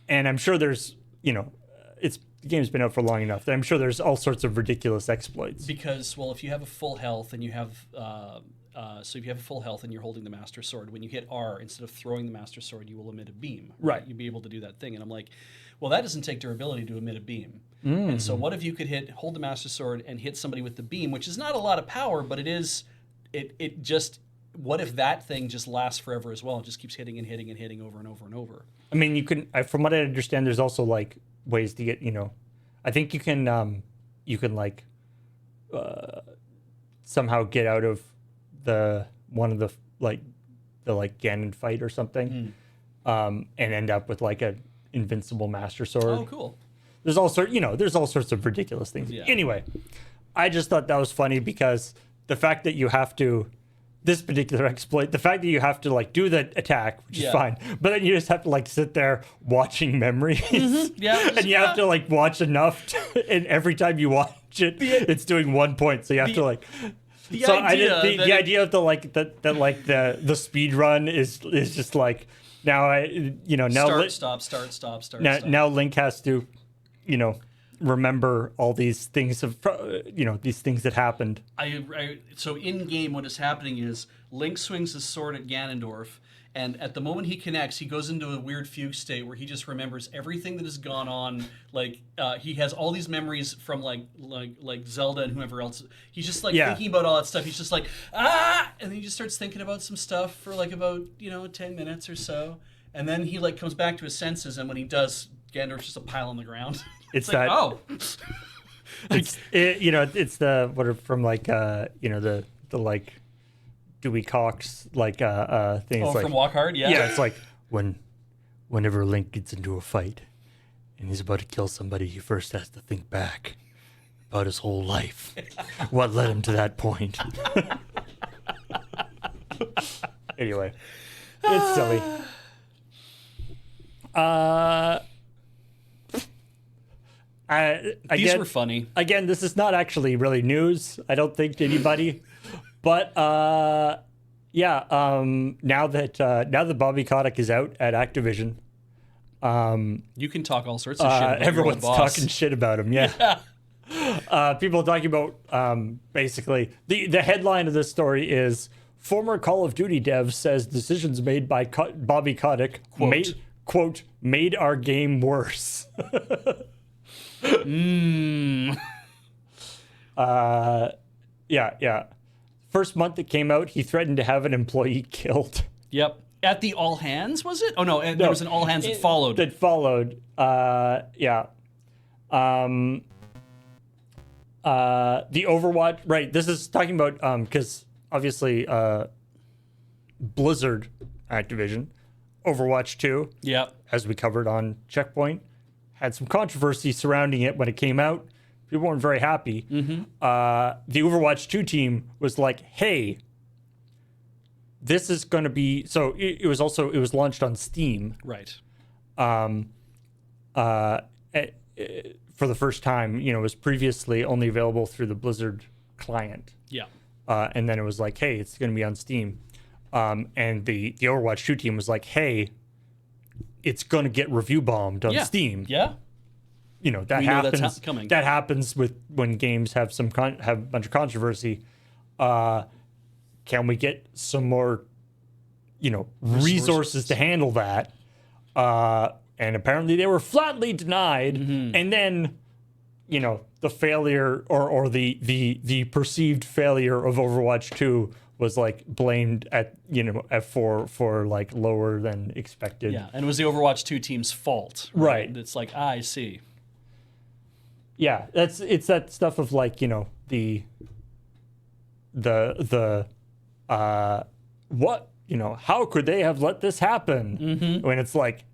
And I'm sure there's, the game's been out for long enough that I'm sure there's all sorts of ridiculous exploits. Because, well, if you have a full health and you have, so if you have a full health and you're holding the Master Sword, when you hit R, instead of throwing the Master Sword, you will emit a beam. Right. You'll be able to do that thing. And I'm like, well, that doesn't take durability to emit a beam. And so what if you could hold the Master Sword and hit somebody with the beam, which is not a lot of power, but what if that thing just lasts forever as well and just keeps hitting and hitting and hitting over and over and over? I mean, you can, from what I understand, there's also like ways to get, I think you can like somehow get out of one of the Ganon fight or something, and end up with like a invincible Master Sword. Oh, cool. There's all sorts of ridiculous things. Yeah. Anyway, I just thought that was funny because the fact that you have to, this particular exploit, the fact that you have to like do the attack, which is fine, but then you just have to like sit there watching memories. Yeah. And you have to like watch enough and every time you watch it, it's doing 1 point. So you have to like, the idea of the speed run is just like, now now Link has to, remember all these things these things that happened. So in game, what is happening is Link swings his sword at Ganondorf, and at the moment he connects, he goes into a weird fugue state where he just remembers everything that has gone on. Like he has all these memories from like Zelda and whoever else. He's just like thinking about all that stuff. He's just like and then he just starts thinking about some stuff for like about 10 minutes or so, and then he like comes back to his senses, and when he does, Ganondorf's just a pile on the ground. It's like, that. Oh. It's the from like the like Dewey Cox like things like From Walk Hard, yeah, it's like whenever Link gets into a fight and he's about to kill somebody, he first has to think back about his whole life, what led him to that point. Anyway, it's silly. These were funny. Again, this is not actually really news, I don't think, to anybody. But now that Bobby Kotick is out at Activision, You can talk all sorts of shit about everyone's your old boss. talking shit about him. Yeah. People are talking about basically the headline of this story is former Call of Duty dev says decisions made by Bobby Kotick made our game worse. Yeah. First month it came out, he threatened to have an employee killed. Yep. At the all hands, was it? Oh no, there was an all hands that followed. That followed. Yeah. The Overwatch, right? This is talking about because obviously Blizzard Activision, Overwatch 2, Yep. as we covered on ChillPoint, had some controversy surrounding it when it came out. People weren't very happy. Mm-hmm. The Overwatch 2 team was like, "Hey, this is going to be..." So it was launched on Steam. Right. For the first time. It was previously only available through the Blizzard client. Yeah. And then it was like, "Hey, it's going to be on Steam." And the Overwatch 2 team was like, "Hey, it's going to get review bombed on Steam." Yeah. That We know happens. that's coming. That happens when games have have a bunch of controversy. Can we get some more, resources to handle that? And apparently they were flatly denied. Mm-hmm. And then, the failure or the perceived failure of Overwatch 2 was like blamed at for like lower than expected. Yeah, and it was the Overwatch 2 team's fault. Right. It's like, I see. Yeah, it's that stuff of like, the what, how could they have let this happen? When it's like,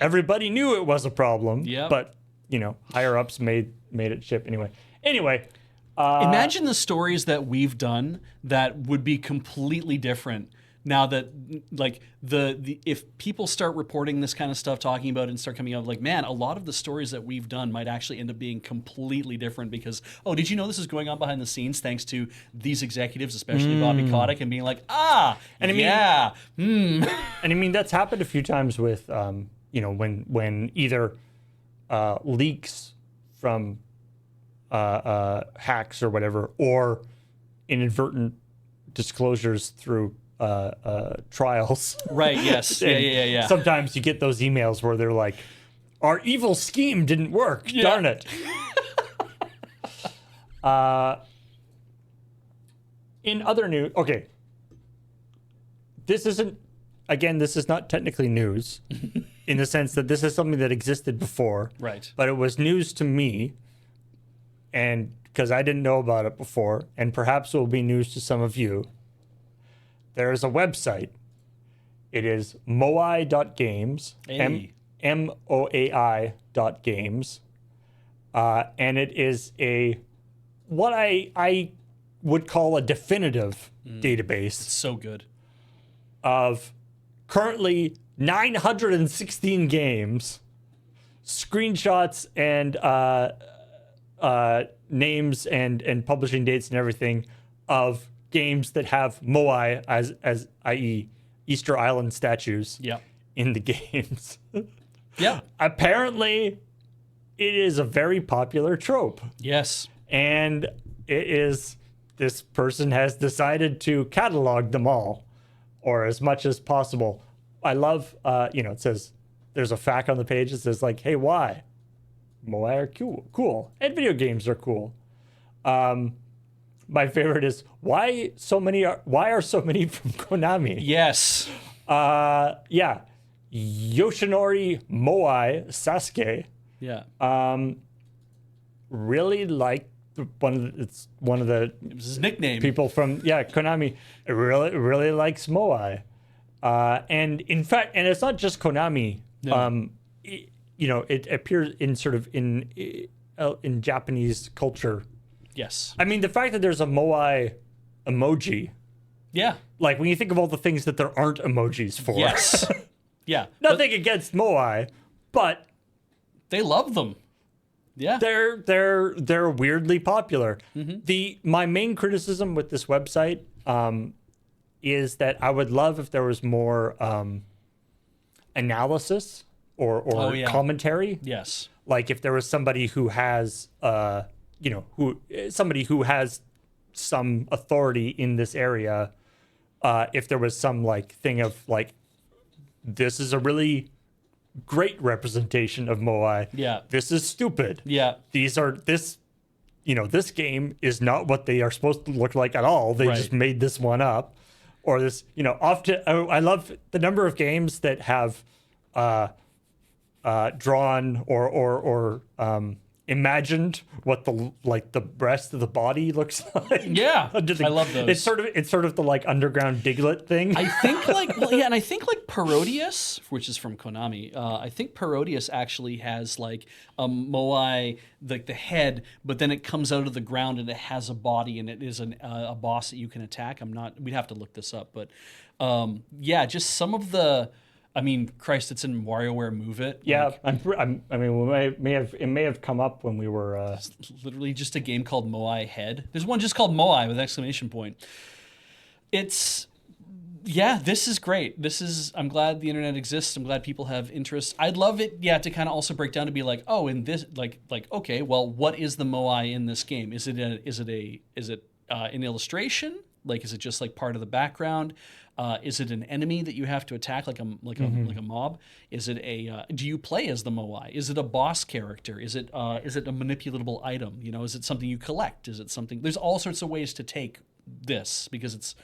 everybody knew it was a problem, but higher ups made it ship anyway. Imagine the stories that we've done that would be completely different now that, like, the if people start reporting this kind of stuff, talking about it, and start coming out, like, man, a lot of the stories that we've done might actually end up being completely different because, oh, did you know this is going on behind the scenes thanks to these executives, especially Bobby Kotick, and being like, and I mean, that's happened a few times with, when either leaks from hacks or whatever, or inadvertent disclosures through trials. Right, yes. Yeah. Sometimes you get those emails where they're like, our evil scheme didn't work. Yeah. Darn it. In other news, okay. This is not technically news in the sense that this is something that existed before. Right. But it was news to me, and because I didn't know about it before, and perhaps it will be news to some of you. There is a website. It is moai.games, Hey. moai.games, and it is what I would call a definitive database. It's so good. Of currently 916 games, screenshots and names and publishing dates and everything of games that have moai as i.e. Easter Island statues in the games. Yeah. Apparently, it is a very popular trope. Yes. And this person has decided to catalog them all, or as much as possible. I love, it says, there's a fact on the page that says, like, hey, why? Moai are cool. And video games are cool. My favorite is, why are so many from Konami? Yes. Yeah. Yoshinori Moai Sasuke. Yeah. Really like it's one of the It was his nickname. people from Konami. Really likes Moai, and in fact, and it's not just Konami. No. It appears in sort of in Japanese culture. Yes. I mean, the fact that there's a Moai emoji, Yeah. like when you think of all the things that there aren't emojis for. Yes. Yeah. Nothing against Moai, but they love them. Yeah. they're weirdly popular. Mm-hmm. My main criticism with this website is that I would love if there was more analysis or commentary. Yes. Like if there was somebody who has somebody who has some authority in this area, if there was some like thing of like, this is a really great representation of Moai. Yeah. This is stupid. Yeah. This game is not what they are supposed to look like at all. They just made this one up. Or this, often I love the number of games that have drawn or imagined what the rest of the body looks like. Yeah, I love those. It's sort of the like underground Diglett thing. I think and I think like Parodius, which is from Konami. I think Parodius actually has like a Moai, like the head, but then it comes out of the ground and it has a body and it is a boss that you can attack. We'd have to look this up, but just some of the. I mean, Christ, it's in WarioWare Move It. Yeah, it may have come up when we were. It's literally just a game called Moai Head. There's one just called Moai with exclamation point. This is great. I'm glad the internet exists. I'm glad people have interest. I'd love it, to kind of also break down to be like, oh, in this, okay, well, what is the Moai in this game? Is it an illustration? Like, is it just like part of the background? Is it an enemy that you have to attack, like a mob? Is it a? Do you play as the Moai? Is it a boss character? Is it a manipulatable item? You know, is it something you collect? Is it something? There's all sorts of ways to take this because it's,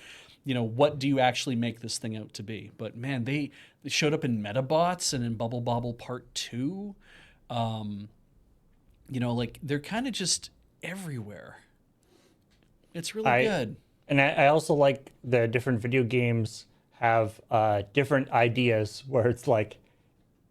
you know, what do you actually make this thing out to be? But man, they showed up in Metabots and in Bubble Bobble Part 2. You know, like they're kind of just everywhere. It's really good. And I also like the different video games have different ideas where it's like,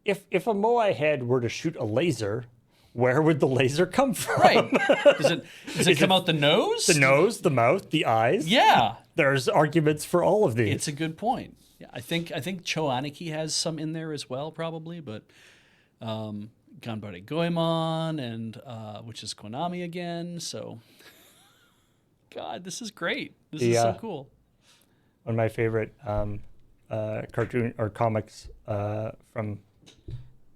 if a Moai head were to shoot a laser, where would the laser come from? Right. Does it come out the nose? The nose, the mouth, the eyes? Yeah. There's arguments for all of these. It's a good point. Yeah, I think Choaniki has some in there as well, probably, but Ganbare Goemon and which is Konami again, so God, this is great. This is so cool. One of my favorite cartoon or comics from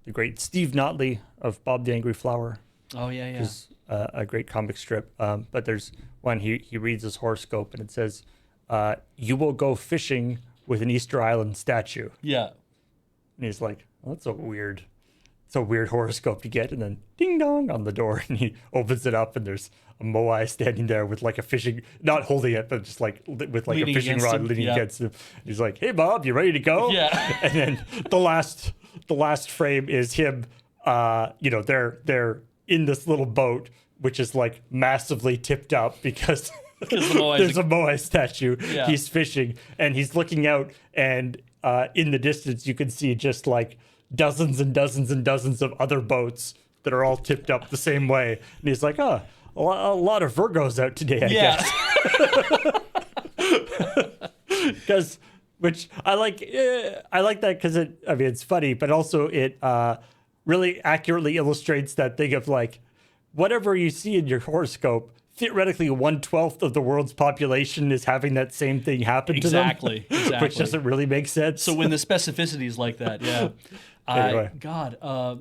the great Steve Notley of Bob the Angry Flower. Oh yeah. Which is a great comic strip. But there's one he reads his horoscope and it says, "You will go fishing with an Easter Island statue." Yeah. And he's like, well, it's a weird horoscope to get. And then ding dong on the door, and he opens it up, and there's a Moai standing there with like a fishing, not holding it, but just like with like leaning a fishing rod leaning against him. He's like, "Hey Bob, you ready to go?" Yeah. And then the last frame is him. You know, they're in this little boat, which is like massively tipped up because there's a Moai statue. Yeah. He's fishing and he's looking out, and in the distance you can see just like dozens and dozens and dozens of other boats that are all tipped up the same way. And he's like, "Oh, a lot of Virgos out today, I guess." Which I like that because it's funny, but also it really accurately illustrates that thing of like, whatever you see in your horoscope, theoretically 1/12 of the world's population is having that same thing happen to them. Exactly. Which doesn't really make sense. So when the specificity is like that, yeah. Anyway.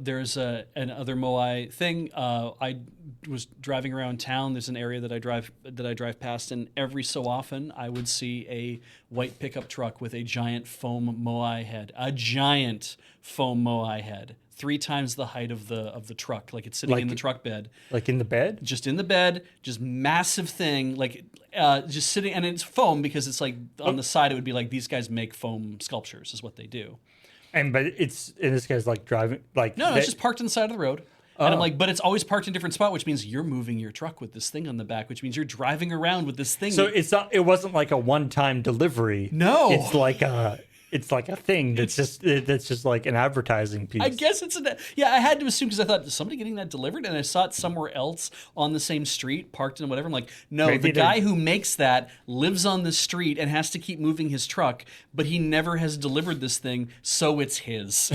There's another Moai thing. I was driving around town. There's an area that I drive past, and every so often I would see a white pickup truck with a giant foam Moai head. A giant foam Moai head. 3 times the height of the truck, like it's sitting in the truck bed. Like in the bed? Just in the bed, just massive thing, like just sitting, and it's foam because it's like on the side it would be like these guys make foam sculptures is what they do. But it's in this case like driving like no, it's just parked on the side of the road. And I'm like, but it's always parked in a different spot, which means you're moving your truck with this thing on the back, which means you're driving around with this thing. So it wasn't like a one-time delivery. No. It's like a thing that's just like an advertising piece. I guess I had to assume because I thought, is somebody getting that delivered? And I saw it somewhere else on the same street, parked in whatever. I'm like, no, the guy who makes that lives on the street and has to keep moving his truck, but he never has delivered this thing, so it's his.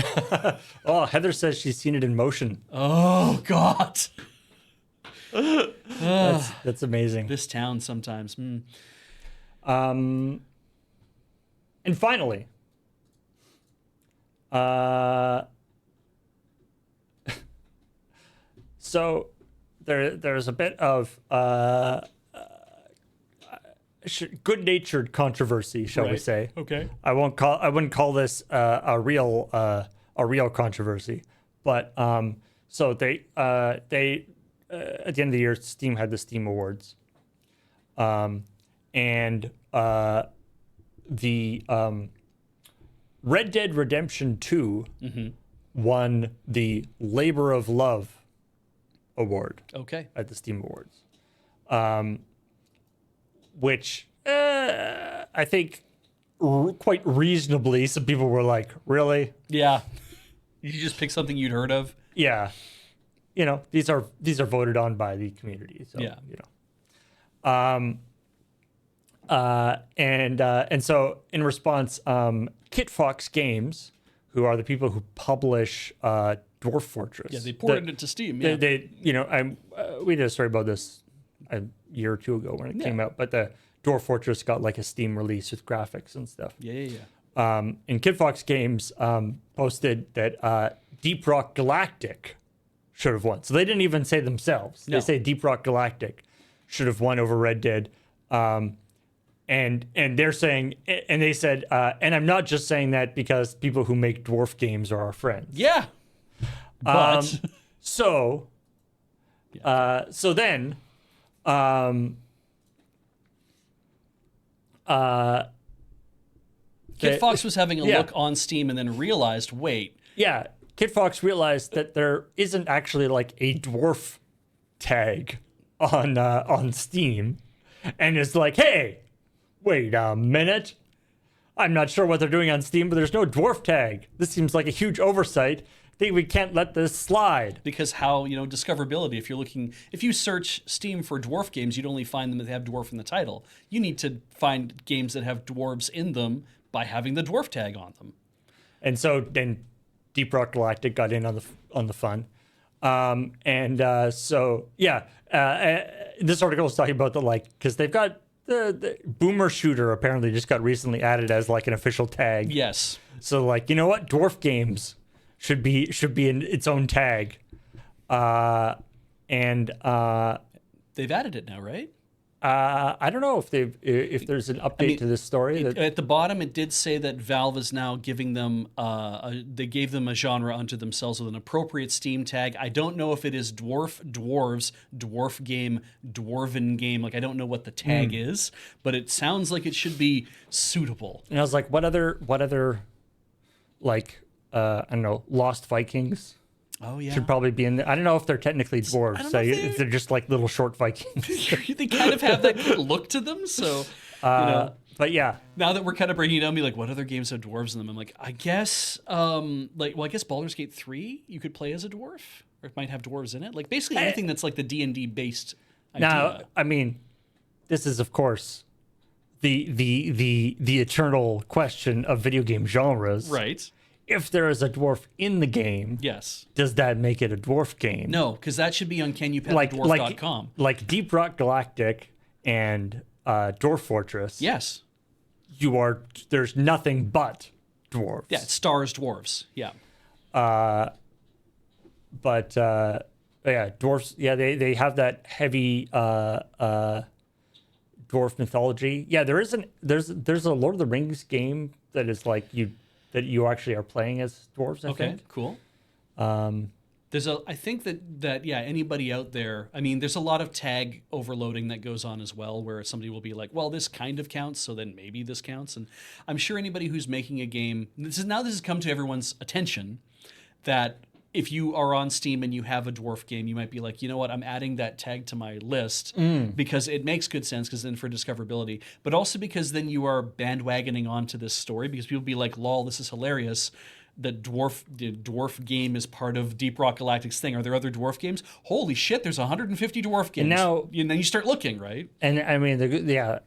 Oh, Heather says she's seen it in motion. Oh, God. That's amazing. This town sometimes. And finally, so there's a bit of good-natured controversy, shall we say? Okay. I wouldn't call this a real controversy, but so they at the end of the year, Steam had the Steam Awards, and the Red Dead Redemption 2 won the Labor of Love award. Okay. At the Steam Awards, which I think quite reasonably some people were like, "Really?" Yeah. You just pick something you'd heard of. Yeah. You know, these are voted on by the community. So, yeah. You know. And so in response, Kit Fox Games, who are the people who publish Dwarf Fortress. Yeah, they ported it to Steam. Yeah. They we did a story about this a year or two ago when it came out, but the Dwarf Fortress got like a Steam release with graphics and stuff. Yeah. And Kit Fox Games posted that Deep Rock Galactic should have won. So they didn't even say themselves. No. They say Deep Rock Galactic should have won over Red Dead. and they're saying, and they said, and I'm not just saying that because people who make dwarf games are our friends. Yeah. But So then, Kid Fox was having a yeah. look on Steam and then realized, wait, yeah, Kid Fox realized that there isn't actually like a dwarf tag on Steam, and is like, hey, wait a minute. I'm not sure what they're doing on Steam, but there's no dwarf tag. This seems like a huge oversight. I think we can't let this slide. because how, discoverability, if you search Steam for dwarf games, you'd only find them that have dwarf in the title. You need to find games that have dwarves in them by having the dwarf tag on them. And so then Deep Rock Galactic got in on the fun. This article is talking about because they've got the Boomer Shooter apparently just got recently added as like an official tag. Yes. So you know what? Dwarf games should be in its own tag. They've added it now, right? I don't know if there's an update to this story. At the bottom, it did say that Valve is now giving them, they gave them a genre unto themselves with an appropriate Steam tag. I don't know if it is dwarves, dwarf game, dwarven game. I don't know what the tag is, but it sounds like it should be suitable. And I was like, what other I don't know, Lost Vikings? Oh, yeah. Should probably be in there. I don't know if they're technically dwarves. I don't So know if they're just like little short Vikings. They kind of have that look to them, so, But yeah, now that we're kind of breaking it down, what other games have dwarves in them? I'm like, I guess, I guess Baldur's Gate 3, you could play as a dwarf, or it might have dwarves in it. Basically anything that's like the D&D based idea. now, I mean, this is, of course, the eternal question of video game genres. Right. If there is a dwarf in the game, Yes. does that make it a dwarf game? No, because that should be on canyoupetthedwarf.com. Like Deep Rock Galactic and Dwarf Fortress. Yes. There's nothing but dwarves. Yeah, it stars dwarves. Yeah. But yeah, dwarfs. Yeah, they have that heavy dwarf mythology. Yeah, there's a Lord of the Rings game that is that you actually are playing as dwarves. I think. Cool. I think that anybody out there, there's a lot of tag overloading that goes on as well, where somebody will be like, well, this kind of counts, so then maybe this counts. And I'm sure anybody who's making a game, this has come to everyone's attention, that if you are on Steam and you have a dwarf game, you might be like, you know what, I'm adding that tag to my list because it makes good sense, because then for discoverability, but also because then you are bandwagoning onto this story, because people be like, lol, this is hilarious. The dwarf game is part of Deep Rock Galactic's thing. Are there other dwarf games? Holy shit, there's 150 dwarf games. And then you start looking, right? And I mean, the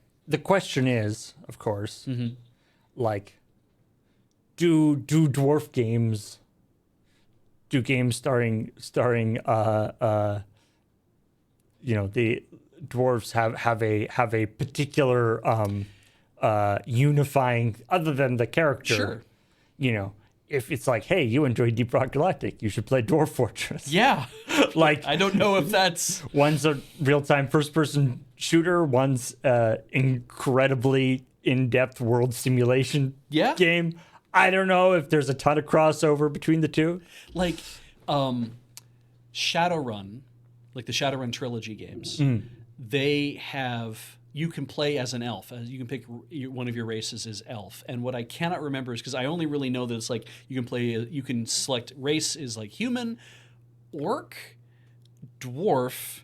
question is, of course, do dwarf games, do games starring the dwarves have a particular unifying, other than the character? Sure. If it's like, hey, you enjoy Deep Rock Galactic, you should play Dwarf Fortress. Yeah. I don't know if that's... One's a real-time first-person shooter. One's incredibly in-depth world simulation game. I don't know if there's a ton of crossover between the two. Shadowrun, the Shadowrun trilogy games, they have... You can play as an elf. You can pick one of your races as elf. And what I cannot remember is, because I only really know that it's you can select race is human, orc, dwarf,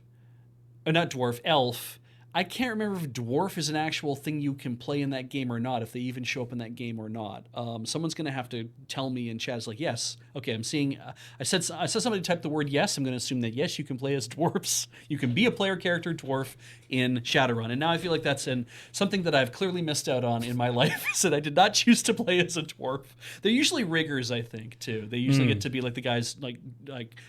or not dwarf, elf. I can't remember if dwarf is an actual thing you can play in that game or not, if they even show up in that game or not. Someone's going to have to tell me in chat. It's yes. Okay, I'm seeing... I said somebody typed the word yes. I'm going to assume that yes, you can play as dwarfs. You can be a player character dwarf in Shadowrun. And now I feel like that's something that I've clearly missed out on in my life, is that I did not choose to play as a dwarf. They're usually riggers, I think, too. They usually get to be the guys like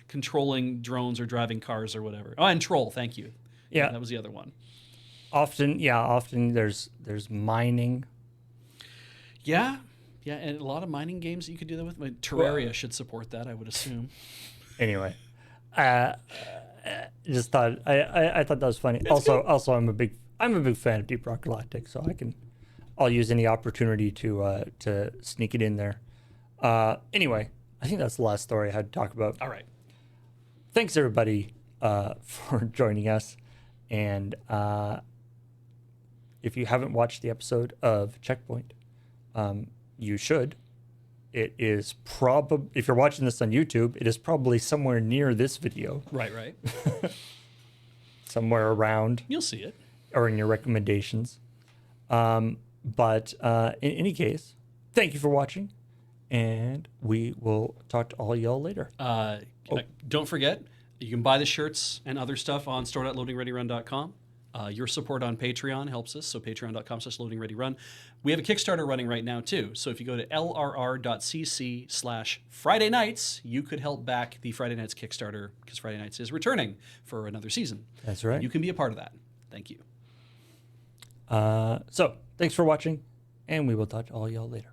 controlling drones or driving cars or whatever. Oh, and troll, thank you. Yeah. That was the other one. Often there's mining. Yeah, and a lot of mining games that you could do that with. Terraria should support that, I would assume. Anyway, just thought I thought that was funny. Also, I'm a I'm a big fan of Deep Rock Galactic, so I'll use any opportunity to sneak it in there. Anyway, I think that's the last story I had to talk about. All right. Thanks everybody for joining us, and if you haven't watched the episode of ChillPoint, you should. It is probably, if you're watching this on YouTube, it is probably somewhere near this video, Right, right. somewhere around, You'll see it. or in your recommendations. But in any case, thank you for watching, and we will talk to all y'all later. Don't forget, you can buy the shirts and other stuff on store.loadingreadyrun.com. Your support on Patreon helps us, so patreon.com/loadingreadyrun. We have a Kickstarter running right now, too. So if you go to lrr.cc/Friday Nights, you could help back the Friday Nights Kickstarter, because Friday Nights is returning for another season. That's right. You can be a part of that. Thank you. So thanks for watching, and we will talk to all y'all later.